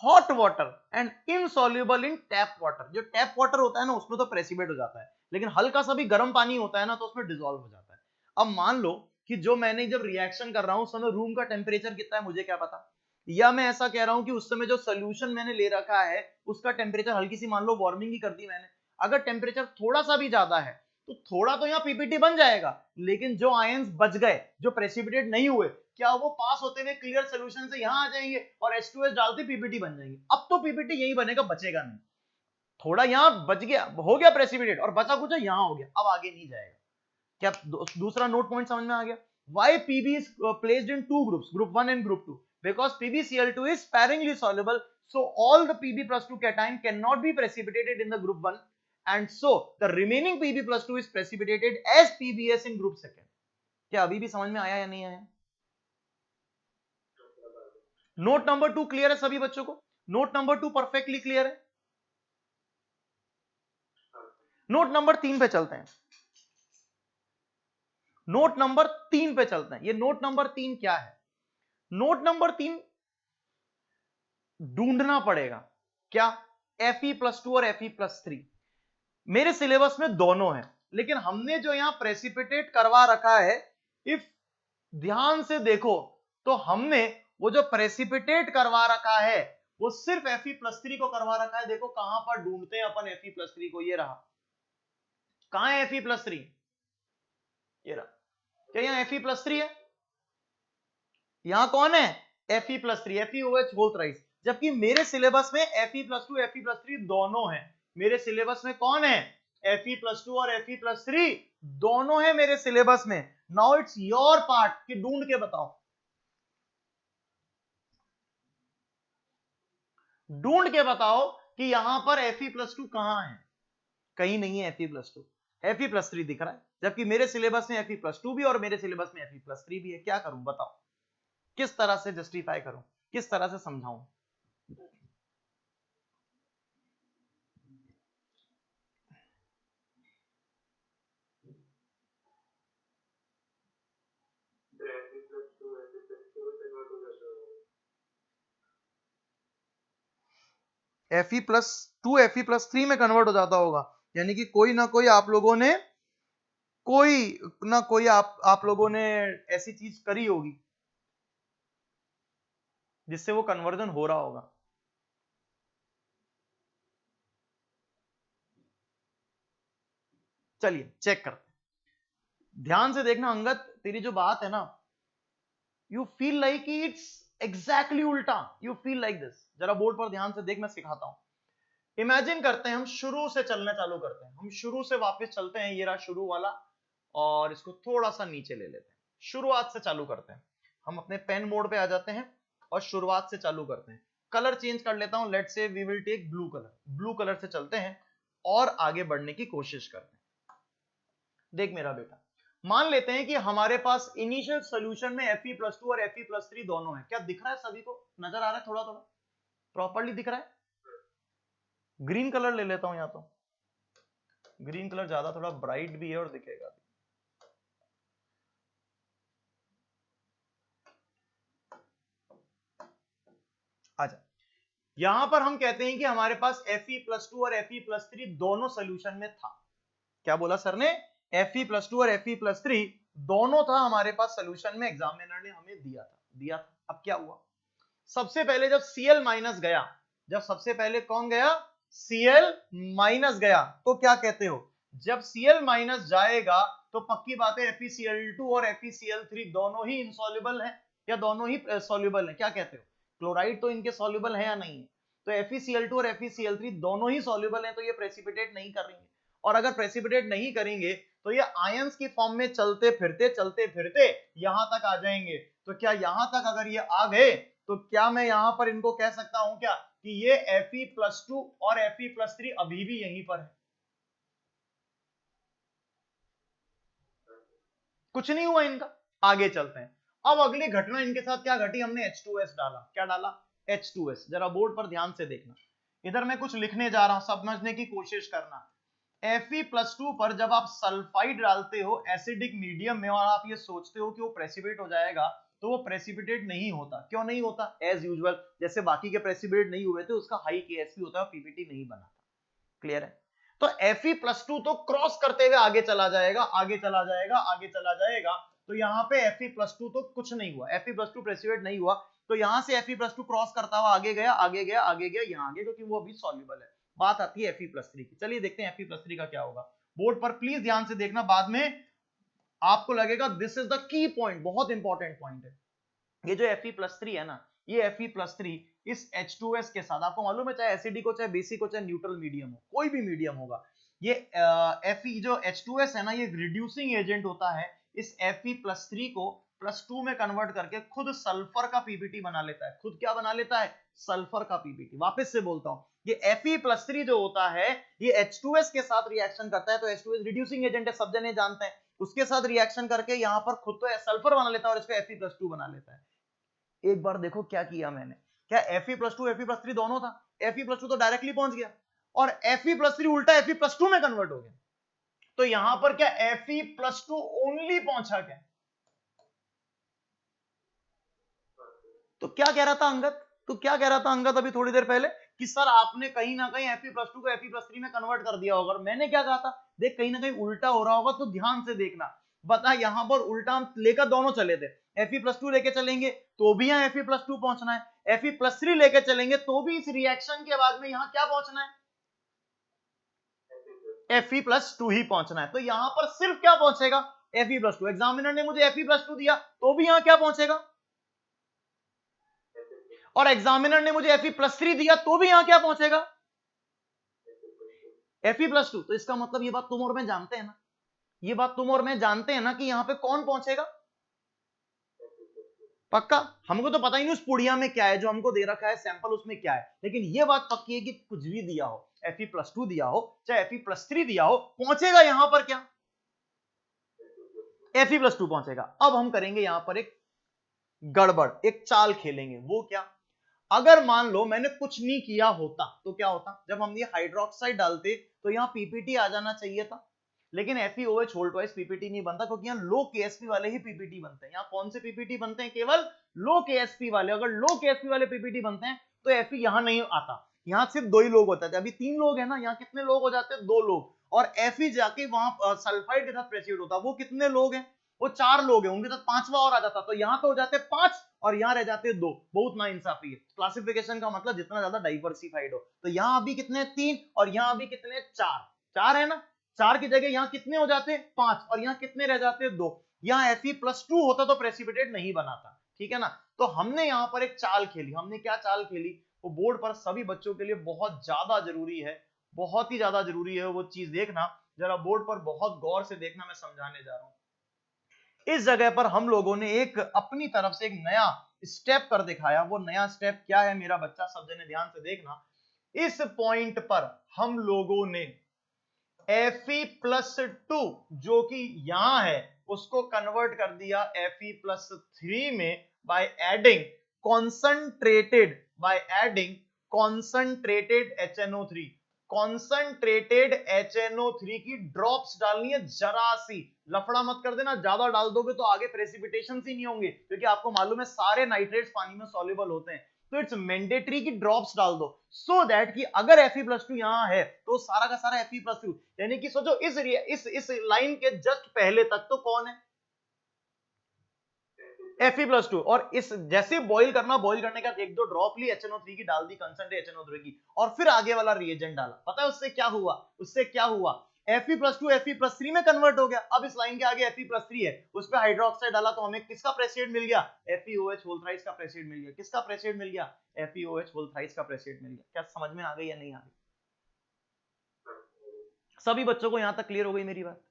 hot water and insoluble in tap water. जो टैप वाटर होता है ना उसमें तो प्रेसिपिटेट हो जाता है, लेकिन हल्का सा भी गर्म पानी होता है ना तो उसमें डिसॉल्व हो जाता है। अब मान लो कि जो मैंने जब रिएक्शन कर रहा हूं उस समय रूम का टेम्परेचर कितना है मुझे क्या पता, या मैं ऐसा कह रहा हूं कि उस समय जो सोल्यूशन मैंने ले रखा है उसका टेम्परेचर हल्की सी मान लो वार्मिंग ही कर दी मैंने, अगर टेम्परेचर थोड़ा सा भी ज्यादा है तो थोड़ा तो यहाँ पीपीटी बन जाएगा, लेकिन जो आयंस बच गए, जो प्रेसिपिटेट नहीं हुए, क्या वो पास होते हुए क्लियर सोल्यूशन से यहां आ जाएंगे और H2S डालते पीपीटी बन जाएंगे? अब तो पीपीटी यही बनेगा, बचेगा नहीं। थोड़ा यहां बच गया, हो गया प्रेसिपिटेट, और बचा कुछ यहां हो गया, अब आगे नहीं जाएगा। क्या दूसरा नोट पॉइंट समझ में आ गया? Why PB is placed in two groups, group 1 and group 2? Because PbCl2 is sparingly soluble, so all the Pb plus 2 cation cannot be precipitated in the group 1, and so the remaining Pb plus 2 is precipitated as PbS in group 2. क्या अभी भी समझ में आया या नहीं आया? Note number 2 clear है सभी बच्चों को? नोट नंबर 2 परफेक्टली क्लियर है? नोट नंबर 3 पे चलते हैं, नोट नंबर 3 पे चलते हैं। ये नोट नंबर 3 क्या है? नोट नंबर 3 ढूंढना पड़ेगा क्या, Fe+2 और Fe+3। मेरे सिलेबस में दोनों है, लेकिन हमने जो यहां प्रेसिपिटेट करवा रखा है, इफ ध्यान से देखो तो हमने वो जो प्रेसिपिटेट करवा रखा है वो सिर्फ Fe+3 को करवा रखा है। देखो कहां पर ढूंढते हैं अपन Fe+3 को, ये रहा। कहां है Fe+3? ये रहा। क्या यहां Fe+3 है? यहां कौन है? Fe+3, FeOH whole thrice. जबकि मेरे सिलेबस में Fe+2 Fe+3 दोनों है। मेरे सिलेबस में कौन है? Fe+2 और Fe+3 दोनों है मेरे सिलेबस में। नाउ इट्स योर पार्ट कि ढूंढ के बताओ, ढूंढ के बताओ कि यहां पर Fe+2 कहां है। कहीं नहीं है Fe+2, Fe+3 दिख रहा है। जबकि मेरे सिलेबस में Fe+2 भी और मेरे सिलेबस में Fe+3 भी है। क्या करूं बताओ, किस तरह से जस्टिफाई करूं, किस तरह से समझाऊं? Fe+2 Fe+3 में कन्वर्ट हो जाता होगा, यानी कि कोई ना कोई आप लोगों ने आप लोगों ने ऐसी चीज करी होगी जिससे वो कन्वर्जन हो रहा होगा। चलिए चेक करते हैं। ध्यान से देखना अंगद, तेरी जो बात है ना, you feel like it's exactly उल्टा, यू फील लाइक दिस। जरा बोर्ड पर ध्यान से देख, मैं सिखाता हूं। इमेजिन करते हैं हम शुरू से चलना चालू करते हैं, हम शुरू से वापस चलते हैं। ये रहा शुरू वाला, और इसको थोड़ा सा नीचे ले लेते हैं। शुरुआत से चालू करते हैं। हम अपने पेन मोड पे आ जाते हैं और शुरुआत से चालू करते हैं। कलर चेंज कर लेता हूं, let's say we will take blue colour. Blue colour से चलते हैं और आगे बढ़ने की कोशिश करते हैं। देख मेरा बेटा, मान लेते हैं कि हमारे पास इनिशियल सॉल्यूशन में Fe+2 और Fe+3 दोनों है। क्या दिख रहा है? सभी को नजर आ रहा है? थोड़ा थोड़ा प्रॉपर्ली दिख रहा है? ग्रीन कलर ले लेता हूं, या तो ग्रीन कलर ज्यादा थोड़ा ब्राइट भी है और दिखेगा भी। आजा, यहां पर हम कहते हैं कि हमारे पास Fe+2 और Fe+3 दोनों सॉल्यूशन में था। क्या बोला सर ने? Fe+2 और Fe+3 दोनों था हमारे पास सॉल्यूशन में, एग्जामिनर ने हमें दिया था। अब क्या हुआ? सबसे पहले जब Cl- गया, जब सबसे पहले कौन गया? Cl- गया, तो क्या कहते हो? जब Cl- जाएगा तो पक्की बात है FeCl2 और FeCl3 दोनों ही इनसॉल्युबल हैं या दोनों ही सॉल्युबल हैं। क्या कहते हो? क्लोराइड तो इनके सॉल्युबल है या नहीं है? तो FeCl2 और FeCl3 दोनों ही सॉल्युबल हैं, तो ये प्रेसिपिटेट नहीं करेंगे। और अगर प्रेसिपिटेट नहीं करेंगे तो ये आयंस की फॉर्म में चलते फिरते यहां तक आ जाएंगे। तो क्या यहां तक अगर ये आ गए तो क्या मैं यहां पर इनको कह सकता हूं क्या कि ये Fe+2 और Fe+3 अभी भी यहीं पर है? कुछ नहीं हुआ इनका। आगे चलते हैं। अब अगली घटना इनके साथ क्या घटी? हमने H2S डाला। क्या डाला? H2S। जरा बोर्ड पर ध्यान से देखना, इधर मैं कुछ लिखने जा रहा हूं, समझने की कोशिश करना। Fe+2 पर जब आप सल्फाइड डालते हो एसिडिक मीडियम में और आप ये सोचते हो कि वो प्रेसिपिटेट हो जाएगा, तो वो प्रेसिपिटेट नहीं होता। क्यों नहीं होता? एज यूजुअल, जैसे बाकी के प्रेसिपिटेट नहीं हुए थे, उसका हाई KSP होता है, पीपीटी नहीं बना था। क्लियर है? तो Fe+2 तो क्रॉस करते हुए आगे चला जाएगा, आगे चला जाएगा, आगे चला जाएगा। तो यहां पे Fe+2 तो कुछ नहीं हुआ, Fe+2 प्रेसिपिटेट नहीं हुआ। तो यहां से Fe+2 क्रॉस करता हुआ आगे गया, आगे गया, आगे गया, यहां आगे, क्योंकि वो अभी सॉल्युबल है। बात आती है Fe+3 की। चलिए देखते हैं Fe+3 का क्या होगा। बोर्ड पर प्लीज ध्यान से देखना, बाद में आपको लगेगा this is the key point, बहुत इंपॉर्टेंट पॉइंट है। ये जो Fe+3 है ना, ये Fe+3 इस H2S के साथ, आपको मालूम है चाहे एसिडिक हो, चाहे बेसिक हो, चाहे न्यूट्रल मीडियम हो, कोई भी मीडियम होगा, ये Fe जो H2S है ना, ये रिड्यूसिंग एजेंट होता है। इस Fe+3 को +2 में कन्वर्ट करके खुद सल्फर का पीपीटी बना लेता है। खुद क्या बना लेता है? सल्फर का पीपीटी। वापस से बोलता हूं, ये Fe+3 जो होता है, ये H2S के साथ रिएक्शन करता है। तो H2S रिड्यूसिंग एजेंट है, सब जने जानते हैं। उसके साथ रिएक्शन करके यहां पर खुद तो सल्फर बना लेता है और इसको Fe+2 बना लेता है। एक बार देखो क्या किया मैंने। क्या Fe+2 Fe+3 दोनों था? Fe+2 तो डायरेक्टली पहुंच गया और Fe+3 उल्टा Fe+2 में कन्वर्ट हो गया। तो यहां पर क्या Fe+2 ओनली पहुंचा क्या? तो क्या कह रहा था अंगद? तो क्या कह रहा था अंगद अभी थोड़ी देर पहले कि सर आपने कहीं ना कहीं Fe+2 को Fe+3 में कन्वर्ट कर दिया होगा, और मैंने क्या कहा था, देख कहीं ना कहीं उल्टा हो रहा होगा, तो ध्यान से देखना। बता यहां पर उल्टा हम लेकर दोनों चले थे, Fe+2 लेके चलेंगे तो भी यहाँ Fe+2 पहुंचना है, Fe+3 लेके चलेंगे तो भी इस रिएक्शन के बाद में यहां क्या पहुंचना है, Fe+2 ही पहुंचना है। तो यहां पर सिर्फ क्या पहुंचेगा, Fe+2। एग्जामिनर ने मुझे Fe+2 दिया तो भी यहां क्या पहुंचेगा, और एग्जामिनर ने मुझे Fe+3 दिया तो भी यहां क्या पहुंचेगा, Fe+2। तो इसका मतलब ये बात तुम और मैं जानते हैं ना, ये बात तुम और मैं जानते हैं ना कि यहां पे कौन पहुंचेगा, पक्का। हमको तो पता ही नहीं उस पुड़िया में क्या है, जो हमको दे रखा है सैंपल उसमें क्या है, लेकिन ये बात पक्की है कि कुछ भी दिया हो, Fe+2 दिया हो चाहे Fe+3 दिया हो, पहुंचेगा यहां पर क्या, Fe+2 पहुंचेगा। अब हम करेंगे यहां पर एक गड़बड़, एक चाल खेलेंगे। वो क्या, अगर मान लो मैंने कुछ नहीं किया होता तो क्या होता, जब हम ये हाइड्रोक्साइड डालते तो यहाँ पीपीटी आ जाना चाहिए था, लेकिन FeOH होल्ड वाइज पीपीटी नहीं बनता, क्योंकि यहाँ लो केएसपी वाले ही पीपीटी बनते हैं। यहाँ कौन से पीपीटी बनते हैं, केवल लो केएसपी वाले। अगर लो केएसपी वाले पीपीटी बनते हैं तो Fe यहाँ नहीं आता, यहाँ सिर्फ 2 ही लोग होते थे, अभी 3 लोग है ना, यहाँ कितने लोग हो जाते हैं, 2 लोग, और Fe जाके वहां सल्फाइड के साथ प्रेसिड होता, वो कितने लोग हैं, वो 4 लोग हैं, उनके साथ 5वां और आ जाता, तो यहाँ तो हो जाते 5 और यहाँ रह जाते 2। बहुत नाइंसाफी है। क्लासिफिकेशन का मतलब जितना ज्यादा डाइवर्सिफाइड हो। तो यहाँ अभी कितने 3 और यहाँ अभी कितने 4, 4 है ना, 4 की जगह यहाँ कितने हो जाते 5 और यहाँ कितने रह जाते 2। यहाँ Fe+2 होता तो प्रेसिपिटेट नहीं बनाता, ठीक है ना। तो हमने यहाँ पर एक चाल खेली। हमने क्या चाल खेली, वो बोर्ड पर सभी बच्चों के लिए बहुत ज्यादा जरूरी है, बहुत ही ज्यादा जरूरी है वो चीज देखना। जरा बोर्ड पर बहुत गौर से देखना, मैं समझाने जा रहा हूं। इस जगह पर हम लोगों ने एक अपनी तरफ से एक नया स्टेप कर दिखाया। वो नया स्टेप क्या है मेरा बच्चा, सब जने ध्यान से देखना। इस पॉइंट पर हम लोगों ने Fe+2 जो कि यहां है उसको कन्वर्ट कर दिया Fe+3 में by adding concentrated HNO3। Concentrated HNO3 की ड्रॉप्स डालनी है, जरा सी। लफड़ा मत कर देना, ज्यादा डाल दोगे तो आगे प्रेसिपिटेशन ही नहीं होंगे, क्योंकि आपको मालूम है सारे नाइट्रेट्स पानी में सॉल्युबल होते हैं। तो इट्स मैंडेटरी की ड्रॉप्स डाल दो, सो दैट कि अगर Fe+2 यहां है तो सारा का सारा Fe+2, यानी कि सोचो इस लाइन के जस्ट पहले तक तो कौन है, Fe+2। और इस जैसे बॉईल करना, बॉईल करने के बाद 1-2 ड्रॉप ली HNO3 की, डाल दी कंसंट्रेट HNO3 की, और फिर आगे वाला रिएजेंट डाला। पता है उससे क्या हुआ, उससे क्या हुआ, Fe+2 Fe+3 में कन्वर्ट हो गया। अब इस लाइन के आगे Fe+3 है, उस पर हाइड्रोक्साइड डाला तो हमें किसका प्रेसिड मिल गया, FeOH होल थ्राइस का प्रेसिड मिल गया। किसका प्रेसिड मिल गया, FeOH होल थ्राइस का प्रेसिड मिल गया। क्या समझ में आ गई या नहीं आ गई, सभी बच्चों को यहां तक क्लियर हो गई मेरी बात।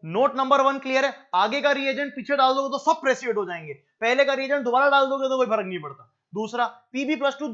नोट नंबर 1 क्लियर है। आगे का रिएजेंट पीछे डाल दोगे तो सब प्रेसिएट हो जाएंगे, पहले का रिएजेंट दोबारा डाल दोगे तो कोई फर्क नहीं पड़ता। दूसरा, Pb+2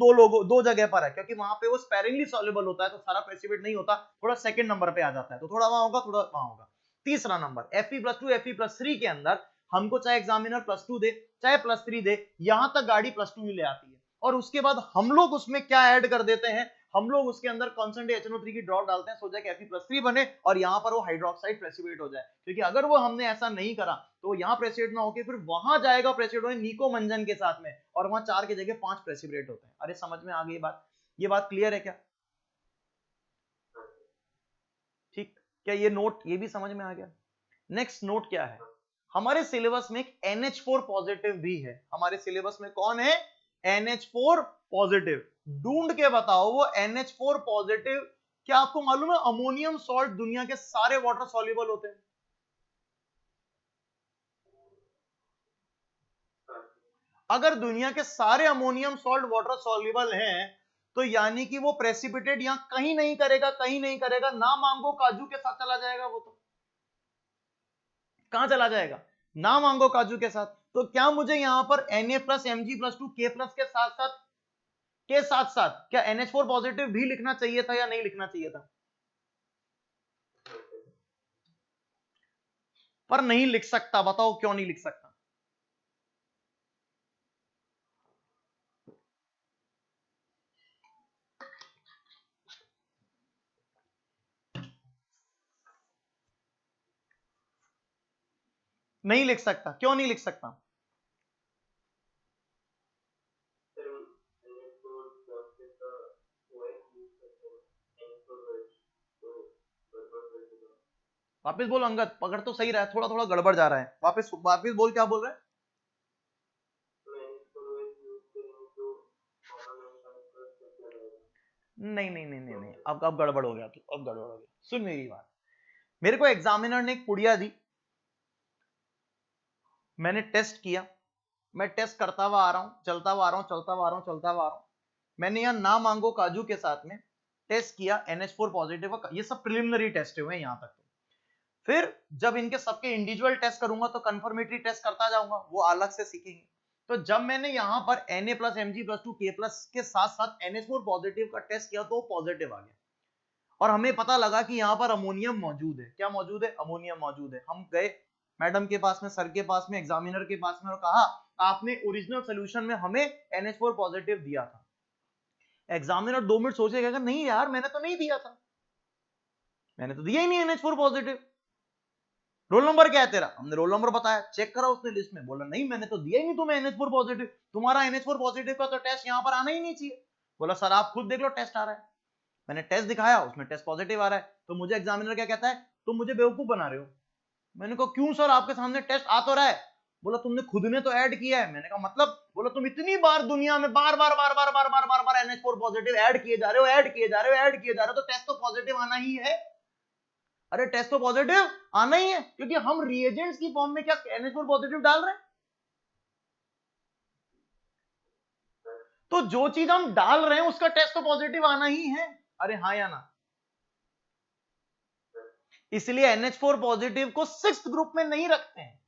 दो जगह पर है, क्योंकि वहां पे वो स्पेरिंगली सॉल्युबल होता है, तो सारा प्रेसिपिटेट नहीं होता, थोड़ा सेकंड नंबर पे आ जाता है, तो थोड़ा वहां होगा थोड़ा वहां होगा। तीसरा नंबर, Fe+2 Fe+3 के अंदर हमको चाहे एग्जामिनर +2 दे चाहे +3 दे, यहां तक गाड़ी +2 ही ले आती है। और उसके बाद हम लोग उसमें क्या ऐड कर देते हैं, हम लोग उसके अंदर कॉन्सेंट्रेट HNO3 की ड्रॉप डालते हैं, सो जाए Fe+3 बने और यहां पर वो हाइड्रोक्साइड प्रेसिपिटेट हो जाए। क्योंकि अगर वो हमने ऐसा नहीं करा तो यहां प्रेसिपिटेट ना होकर फिर वहां जाएगा प्रेसिपिटेट होने निकोमंजन के साथ में, और वहां 4 की जगह 5 प्रेसिपिटेट होते हैं। अरे समझ में आ गई बात, ये बात क्लियर है क्या, ठीक। क्या ये नोट ये भी समझ में आ गया। नेक्स्ट नोट क्या है, हमारे सिलेबस में एक NH4 पॉजिटिव भी है। हमारे सिलेबस में कौन है, NH4 पॉजिटिव। ढूंढ के बताओ वो NH4 पॉजिटिव। क्या आपको मालूम है अमोनियम सॉल्ट दुनिया के सारे वाटर सॉल्युबल होते हैं। अगर दुनिया के सारे अमोनियम सॉल्ट वाटर सॉल्युबल हैं तो यानी कि वो प्रेसिपिटेट यहां कहीं नहीं करेगा, कहीं नहीं करेगा ना, मांगो काजू के साथ चला जाएगा। वो तो कहां चला जाएगा, ना मांगो काजू के साथ। तो क्या मुझे यहां पर Na+Mg+2 K+ के साथ साथ क्या NH4 पॉजिटिव भी लिखना चाहिए था या नहीं लिखना चाहिए था, पर नहीं लिख सकता। बताओ क्यों नहीं लिख सकता, नहीं लिख सकता, क्यों नहीं लिख सकता, वापस बोल अंगद, पकड़ तो सही रहा है, थोड़ा थोड़ा गड़बड़ जा रहा है, वापस वापस बोल, क्या बोल रहा है? नहीं नहीं नहीं नहीं नहीं, अब गड़बड़ हो गया, तू अब गड़बड़ हो गया। सुन मेरी बात, मेरे को एग्जामिनर ने एक पुड़िया दी, मैंने टेस्ट किया, मैं टेस्ट करता हुआ आ रहा हूं, चलता हुआ आ रहा हूं, चलता हुआ आ रहा हूं, चलता हुआ आ रहा हूं, मैंने यहां ना मांगो काजू के साथ में टेस्ट किया NH4 पॉजिटिव का, ये सब प्रिलिमिनरी टेस्ट हुए यहां तक। फिर जब इनके सबके इंडिविजुअल टेस्ट करूंगा तो कंफर्मेटरी टेस्ट करता जाऊंगा, वो अलग से सीखेंगे। तो जब मैंने यहां पर Na plus Mg plus 2 K plus के साथ साथ NH4 पॉजिटिव का टेस्ट किया तो वो पॉजिटिव आ गया, और हमें पता लगा कि यहां पर अमोनियम मौजूद है। क्या मौजूद है? अमोनियम मौजूद है। हम गए मैडम के पास में, सर के पास में, एग्जामिनर के पास में, और कहा आपने ओरिजिनल सोल्यूशन में हमें NH4 पॉजिटिव दिया था। एग्जामिनर 2 मिनट सोचेगा, नहीं यार मैंने तो नहीं दिया था, मैंने तो दिया ही नहीं NH4 पॉजिटिव। रोल नंबर क्या है तेरा? हमने रोल नंबर बताया, चेक करा उसने लिस्ट में, बोला नहीं मैंने तो दिया ही नहीं तुम्हें NH4 पॉजिटिव, तुम्हारा NH4 पॉजिटिव का तो टेस्ट यहां पर आना ही नहीं चाहिए। बोला सर आप खुद देख लो टेस्ट आ रहा है। मैंने टेस्ट दिखाया, उसमें टेस्ट पॉजिटिव आ रहा है, तो मुझे एग्जामिनर क्या कहता है, तुम मुझे बेवकूफ बना रहे हो। मैंने कहा क्यों सर, आपके सामने टेस्ट आ तो रहा है। बोला तुमने खुद ने तो ऐड किया है। मैंने कहा मतलब? बोला तुम इतनी बार दुनिया में बार बार बार बार बार बार बार बार NH4 पॉजिटिव ऐड किए जा रहे हो, ऐड किए जा रहे हो, ऐड किए जा रहे हो, तो टेस्ट तो पॉजिटिव आना ही है। अरे टेस्ट तो पॉजिटिव आना ही है, क्योंकि हम रिएजेंट्स की फॉर्म में क्या NH4 पॉजिटिव डाल रहे हैं। तो जो चीज हम डाल रहे हैं उसका टेस्ट तो पॉजिटिव आना ही है। अरे हाँ या ना? इसलिए NH4 पॉजिटिव को 6th ग्रुप में नहीं रखते हैं,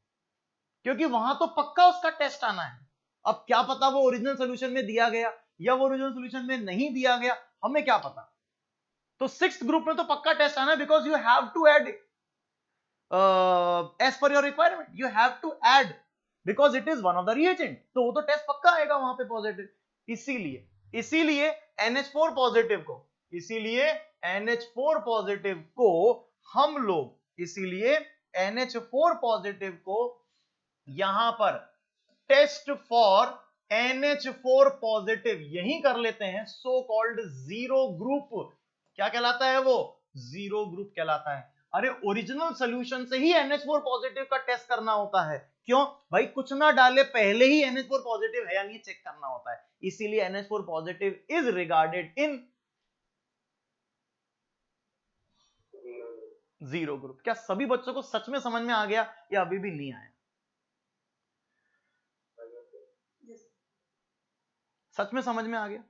क्योंकि वहां तो पक्का उसका टेस्ट आना है। अब क्या पता वो ओरिजिनल सॉल्यूशन में दिया गया या वो ओरिजिनल सॉल्यूशन में नहीं दिया गया, हमें क्या पता। तो 6th ग्रुप में तो पक्का टेस्ट आना है, because you have to add as per your requirement, you have to add because it is one of the reagent, तो वो तो टेस्ट पक्का आएगा वहां पे पॉजिटिव। इसीलिए इसीलिए NH4 पॉजिटिव को, इसीलिए NH4 पॉजिटिव को हम लोग, इसीलिए NH4 पॉजिटिव को यहां पर टेस्ट फॉर NH4 पॉजिटिव यही कर लेते हैं, सो कॉल्ड जीरो ग्रुप। क्या कहलाता है वो? जीरो ग्रुप कहलाता है। अरे ओरिजिनल सोल्यूशन से ही NH4 पॉजिटिव का टेस्ट करना होता है। क्यों भाई? कुछ ना डाले पहले ही NH4 पॉजिटिव है या नहीं चेक करना होता है, इसीलिए NH4 positive is regarded in zero group. क्या सभी बच्चों को सच में समझ में आ गया या अभी भी नहीं आया? सच में समझ में आ गया?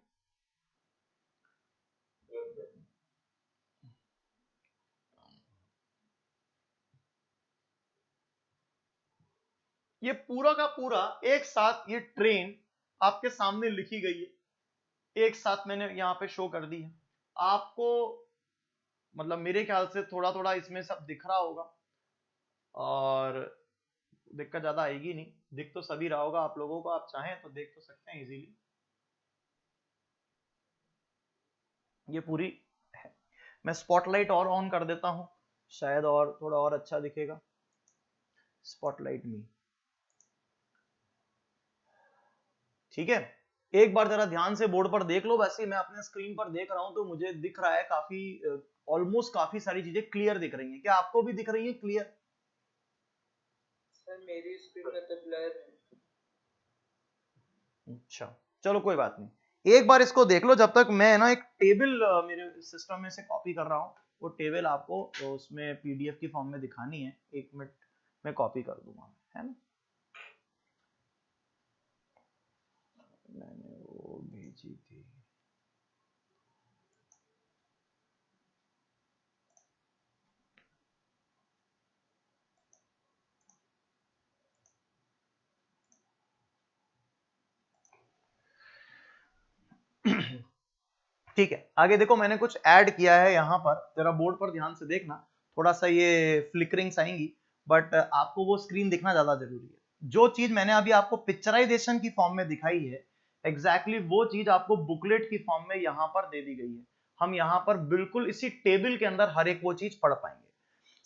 ये पूरा का पूरा एक साथ ये ट्रेन आपके सामने लिखी गई है, एक साथ मैंने यहां पे शो कर दी है आपको। मतलब मेरे ख्याल से थोड़ा थोड़ा इसमें सब दिख रहा होगा और दिक्कत ज्यादा आएगी नहीं, दिख तो सभी रहा होगा आप लोगों को, आप चाहें तो देख तो सकते हैं इजीली। ये पूरी है। मैं स्पॉटलाइट और ऑन कर देता हूं, शायद और थोड़ा और अच्छा दिखेगा। स्पॉटलाइट में ठीक है, एक बार जरा ध्यान से बोर्ड पर देख लो। वैसे मैं अपने स्क्रीन पर देख रहा हूं तो मुझे दिख रहा है काफी, ऑलमोस्ट काफी सारी चीजें क्लियर दिख रही हैं। क्या आपको भी दिख रही है क्लियर? सर मेरी स्क्रीन में तो ब्लर है। अच्छा चलो कोई बात नहीं, एक बार इसको देख लो। जब तक मैं ना एक टेबल मेरे सिस्टम में से कॉपी कर रहा हूँ, वो टेबल आपको तो उसमें PDF की फॉर्म में दिखानी है। 1 मिनट में कॉपी कर दूंगा, है ना? मैंने वो भेजी थी। ठीक है, आगे देखो मैंने कुछ ऐड किया है यहाँ पर, जरा बोर्ड पर ध्यान से देखना। थोड़ा सा ये फ्लिकरिंग्स आएंगी, बट आपको वो स्क्रीन दिखना ज्यादा जरूरी है। जो चीज मैंने अभी आपको पिक्चराइजेशन की फॉर्म में दिखाई है, एग्जैक्टली वो चीज आपको बुकलेट की फॉर्म में यहाँ पर दे दी गई है। हम यहाँ पर बिल्कुल इसी टेबल के अंदर हर एक वो चीज पढ़ पाएंगे।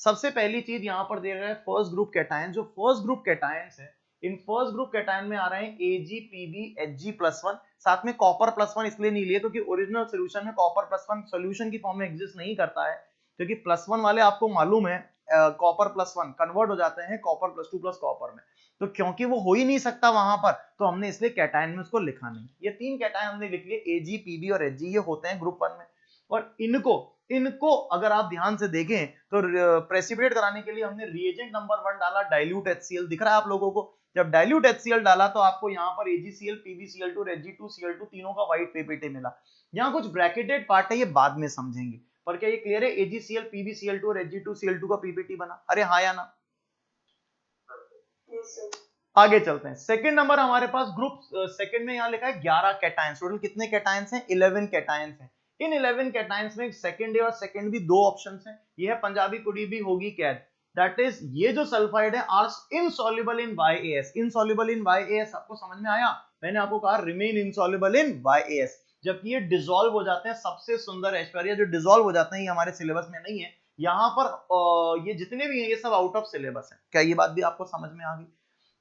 सबसे पहली चीज यहाँ पर दे रहा है फर्स्ट ग्रुप कैटायन। जो फर्स्ट ग्रुप कैटायंस है, इन फर्स्ट ग्रुप कैटायन में आ रहे हैं Ag Pb Hg+1, साथ में कॉपर +1 इसलिए नहीं लिए क्योंकि ओरिजिनल सॉल्यूशन में कॉपर +1 सॉल्यूशन की फॉर्म में एग्जिस्ट नहीं करता है, क्योंकि +1 वाले आपको मालूम है कॉपर प्लस 1 कन्वर्ट हो जाते हैं कॉपर प्लस 2 प्लस कॉपर में। तो क्योंकि वो हो ही नहीं सकता वहां पर, तो हमने इसलिए कैटायन में उसको लिखा नहीं। ये 3 कैटायन हमने लिख लिए, Ag, Pb और Hg, ये होते हैं ग्रुप 1 में। और इनको अगर आप ध्यान से देखें तो प्रेसिपिटेट कराने के लिए हमने रिएजेंट नंबर 1 डाला, डाइल्यूट HCl। दिख रहा है आप लोगों को? जब डाइल्यूट HCl डाला तो आपको यहाँ पर AgCl, PbCl2 और Hg2Cl2 तीनों का व्हाइट पीपीटी मिला। यहाँ कुछ ब्रैकेटेड पार्ट है, ये बाद में समझेंगे, पर क्या ये क्लियर है? AgCl, PbCl2 और Hg2Cl2 का पीपीटी बना। अरे हाँ या ना? आगे चलते हैं। सेकंड नंबर हमारे पास ग्रुप सेकंड में यहाँ लिखा है 11 कैटायंस। टोटल कितने कैटायंस हैं? 11 कैटायंस हैं। इन 11 कैटायंस में सेकंड और सेकंड भी दो ऑप्शंस हैं। ये है पंजाबी कुड़ी भी होगी कैद। दैट इज ये जो सल्फाइड है are insoluble in YAS। Insoluble in YAS आपको समझ में आया? मैंने आपको कहा रिमेन इनसॉल्युबल इन YAS, जबकि ये डिसॉल्व हो जाते हैं। सबसे सुंदर ऐश्वर्या, जो डिसॉल्व हो जाते हैं ये हमारे सिलेबस में नहीं है। यहाँ पर ये जितने भी हैं ये सब आउट ऑफ सिलेबस है। क्या ये बात भी आपको समझ में आ गई?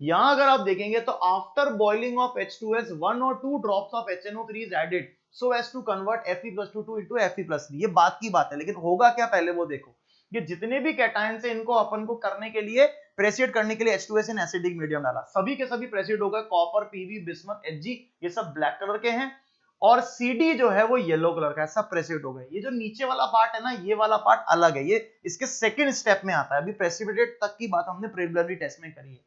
यहां अगर आप देखेंगे तो after boiling of H2S 1 or 2 drops of HNO3 is added so as to convert Fe+2 into Fe+3। ये बात की बात है, लेकिन होगा क्या पहले वो देखो। ये जितने भी कैटायन है इनको अपन को करने के लिए, प्रेसिएट करने के लिए H2S इन एसिडिक मीडियम डाला, सभी के सभी प्रेसिएट हो गए। कॉपर, पीवी, बिस्मथ, Hg ये सब ब्लैक कलर के हैं और CD जो है वो येलो कलर का है, सब प्रेसिएट हो गए। ये जो नीचे वाला पार्ट है ना, ये वाला पार्ट अलग है, ये इसके सेकंड स्टेप में आता है। अभी प्रेसिपिटेट तक की बात हमने प्रिलिमिनरी टेस्ट में करी है,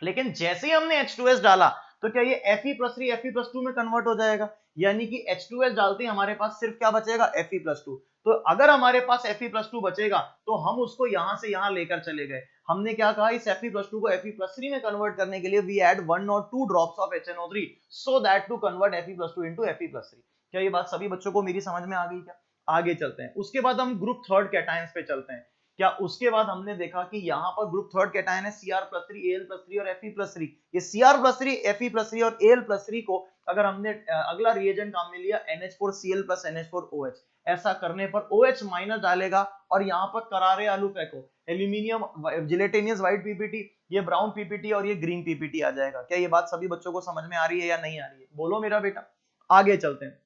लेकिन जैसे ही हमने H2S डाला तो क्या ये Fe+3 Fe+2 में कन्वर्ट हो जाएगा, यानी कि H2S डालते ही हमारे पास सिर्फ क्या बचेगा? Fe+2। तो अगर हमारे पास Fe+2 बचेगा तो हम उसको यहां से यहां लेकर चले गए। हमने क्या कहा? इस Fe+2 को Fe+3 में कन्वर्ट करने के लिए we add 1 or 2 drops of HNO3 so that to convert Fe+2 into Fe+3। क्या ये बात सभी बच्चों को मेरी समझ में आ गई क्या? आगे चलते हैं। उसके बाद हम ग्रुप थर्ड कैटायंस पे चलते हैं। क्या उसके बाद हमने देखा कि यहाँ पर ग्रुप थर्ड कैटायन है Cr+3 Al+3 और Fe+3। ये Cr+3 Fe+3 और Al+3 को अगर हमने अगला रिएजेंट काम में लिया NH4Cl plus NH4OH, ऐसा करने पर OH माइनस डालेगा और यहाँ पर करारे आलू फेंको, एल्यूमिनियम जिलेटिनियस व्हाइट पीपीटी, ये ब्राउन पीपीटी और ये ग्रीन पीपीटी आ जाएगा। क्या ये बात सभी बच्चों को समझ में आ रही है या नहीं आ रही है? बोलो मेरा बेटा। आगे चलते हैं।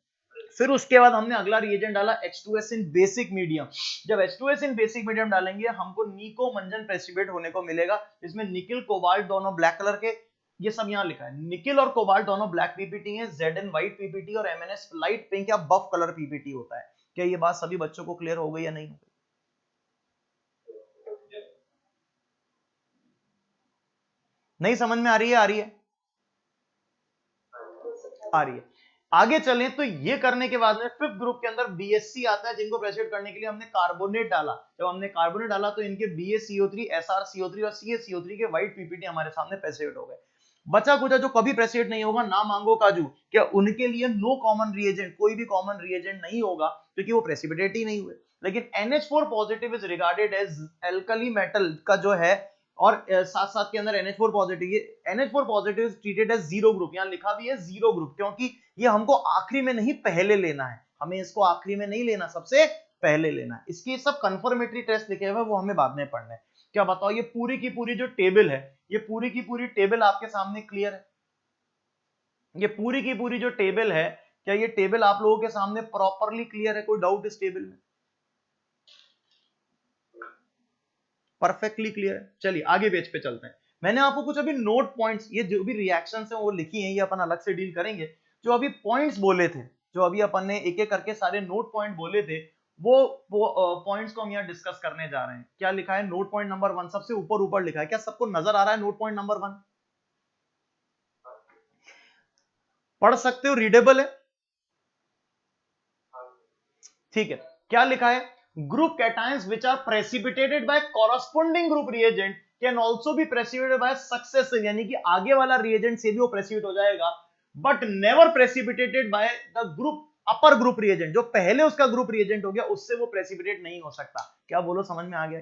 फिर उसके बाद हमने अगला रिएजेंट डाला H2S इन बेसिक मीडियम। जब H2S इन बेसिक मीडियम डालेंगे हमको निको मंजन प्रेसिपिटेट होने को मिलेगा, इसमें निकिल कोबाल्ट दोनों ब्लैक कलर के, ये सब यहाँ लिखा है। निकिल और कोबाल्ट दोनों ब्लैक पीपीटी है, Zn व्हाइट पीपीटी और MnS लाइट पिंक या बफ कलर पीपीटी होता है। क्या ये बात सभी बच्चों को क्लियर हो गई या नहीं हो गई? नहीं समझ में आ रही है? आ रही है? आ रही है। आगे चलें तो ये करने के बाद में फिफ्थ ग्रुप के अंदर BSC आता है, जिनको प्रेसिएट करने के लिए हमने कार्बोनेट डाला। जब हमने कार्बोनेट डाला तो इनके BaCO3 SrCO3 और CaCO3 के व्हाइट पीपीटी हमारे सामने प्रेसिएट हो गए। बचा कुचा जो कभी प्रेसिएट नहीं होगा, ना मांगो काजू, क्या उनके लिए नो कॉमन रिएजेंट, कोई भी कॉमन रिएजेंट नहीं होगा क्योंकि वो प्रेसिपिटेट ही नहीं हुए। लेकिन NH4 positive is regarded as alkali metal का जो है, और साथ साथ के अंदर NH4 पॉजिटिव, ये NH4 positive is treated as zero group. यहां लिखा भी है जीरो ग्रुप क्योंकि ये हमको आखिरी में नहीं पहले लेना है, हमें इसको आखिरी में नहीं लेना, सबसे पहले लेना है। इसकी सब कंफर्मेटरी टेस्ट लिखे हुए वो हमें बाद में पढ़ना है। क्या बताओ, ये पूरी की पूरी जो टेबल है, ये पूरी की पूरी टेबल आपके सामने क्लियर है? ये पूरी की पूरी जो टेबल है, क्या ये टेबल आप लोगों के सामने प्रॉपरली क्लियर है? कोई डाउट इस टेबल में? परफेक्टली क्लियर है। चलिए आगे पेज पे चलते हैं। मैंने आपको कुछ अभी नोट पॉइंट्स, ये जो भी रिएक्शंस हैं वो लिखी हैं, ये अपन अलग से डील करेंगे। जो अभी पॉइंट्स बोले थे, जो अभी अपन ने एक एक करके सारे नोट पॉइंट बोले थे, वो पॉइंट्स को हम यहाँ डिस्कस करने जा रहे हैं। क्या लिखा है? नोट पॉइंट नंबर 1 सबसे ऊपर ऊपर लिखा है। क्या सबको नजर आ रहा है नोट पॉइंट नंबर 1? पढ़ सकते हो? रीडेबल है? ठीक है। क्या लिखा है? Group cations which are precipitated by corresponding group reagent can also be precipitated by successive, यानी कि आगे वाला रिएजेंट से भी वो प्रेसिपिटेट हो जाएगा, but never precipitated by the group upper group reagent. जो पहले उसका ग्रुप रिएजेंट हो गया उससे वो प्रेसिपिटेट नहीं हो सकता। क्या बोलो, समझ में आ गया?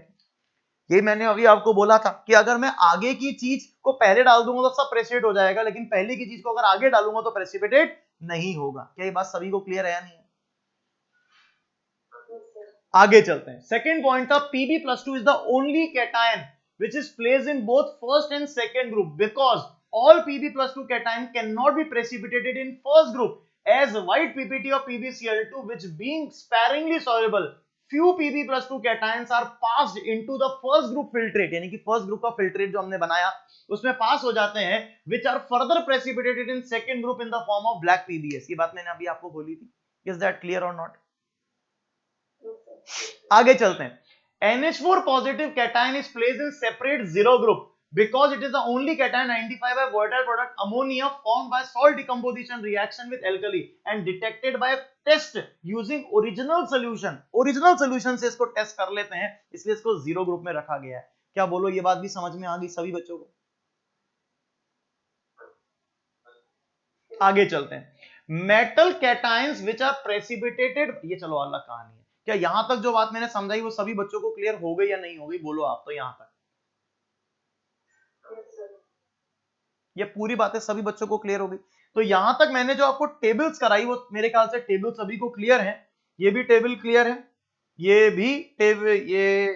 ये मैंने अभी आपको बोला था कि अगर मैं आगे की चीज को पहले डाल दूंगा तो सब प्रेसिपिटेट हो जाएगा, लेकिन पहले की चीज को अगर आगे डालूंगा तो प्रेसिपिटेट नहीं होगा। क्या ये बात सभी को क्लियर है या नहीं? आगे चलते हैं। सेकेंड पॉइंट था Pb+2 is the only cation which is placed in both first and second group because all Pb+2 cation cannot be precipitated in first group as white PPT or PbCl2 which being sparingly soluble few Pb+2 cations are passed into the first group filtrate, यानी कि first group का filtrate जो हमने बनाया उसमें पास हो जाते हैं, which are further precipitated in second group in the form of black PbS. ये बात मैंने अभी आपको बोली थी. Is that clear or not? आगे चलते हैं. NH4 positive cation is placed in separate zero group because it is the only cation identified by volatile product ammonia formed by salt decomposition reaction with alkali and detected by test using original solution. Original solution से इसको test कर लेते हैं, इसलिए इसको zero group में रखा गया है. क्या बोलो, ये बात भी समझ में आ गई सभी बच्चों को? आगे चलते हैं. Metal cations which are precipitated, ये चलो अलग कहानी है. क्या यहां तक जो बात मैंने समझाई वो सभी बच्चों को क्लियर हो गई या नहीं हो गई? बोलो आप तो. यहां तक ये पूरी बातें सभी बच्चों को क्लियर हो गई? तो यहां तक मैंने जो आपको टेबल्स कराई वो मेरे ख्याल से टेबल सभी को क्लियर है. ये भी टेबल क्लियर है, ये भी टेबल, ये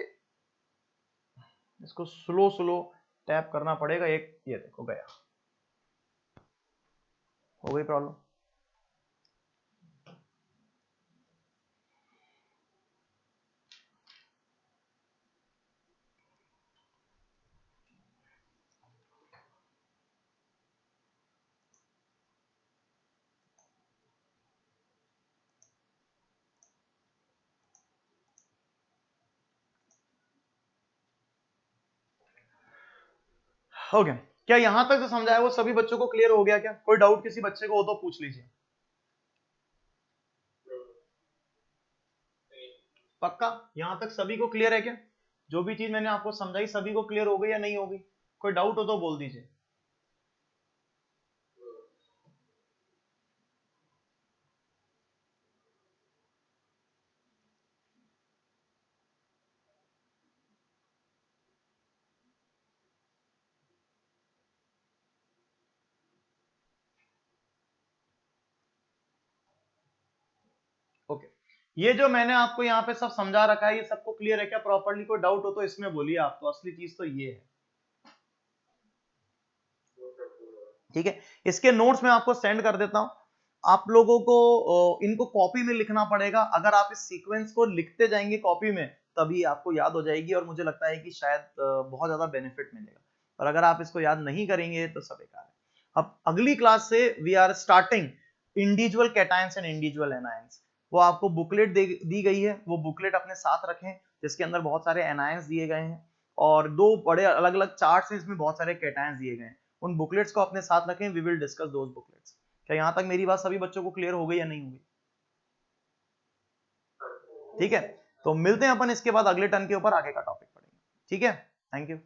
इसको स्लो स्लो टैप करना पड़ेगा. एक ये देखो गया, हो गई प्रॉब्लम. हो गया. क्या यहां तक जो समझाया वो सभी बच्चों को क्लियर हो गया? क्या कोई डाउट किसी बच्चे को हो तो पूछ लीजिए. पक्का यहां तक सभी को क्लियर है क्या? जो भी चीज मैंने आपको समझाई सभी को क्लियर हो गई या नहीं होगी? कोई डाउट हो तो बोल दीजिए. ओके, ये जो मैंने आपको यहाँ पे सब समझा रखा है ये सबको क्लियर है क्या प्रॉपर्ली? कोई डाउट हो तो इसमें बोलिए आप. तो असली चीज तो ये है. ठीक है, इसके नोट्स मैं आपको सेंड कर देता हूं. आप लोगों को इनको कॉपी में लिखना पड़ेगा. अगर आप इस सीक्वेंस को लिखते जाएंगे कॉपी में तभी आपको याद हो जाएगी और मुझे लगता है कि शायद बहुत ज्यादा बेनिफिट मिलेगा. और अगर आप इसको याद नहीं करेंगे तो सब बेकार है. अब अगली क्लास से we are starting individual cations and individual anions. वो आपको बुकलेट दी गई है, वो बुकलेट अपने साथ रखें जिसके अंदर बहुत सारे एनायंस दिए गए हैं और दो बड़े अलग अलग चार्ट्स हैं, इसमें बहुत सारे कैटायंस दिए गए हैं. उन बुकलेट्स को अपने साथ रखें. We will discuss those booklets. क्या यहां तक मेरी बात सभी बच्चों को क्लियर हो गई या नहीं होगी? ठीक है, तो मिलते हैं अपन इसके बाद अगले टर्न के ऊपर आगे का टॉपिक पढ़ेंगे. ठीक है, थैंक यू.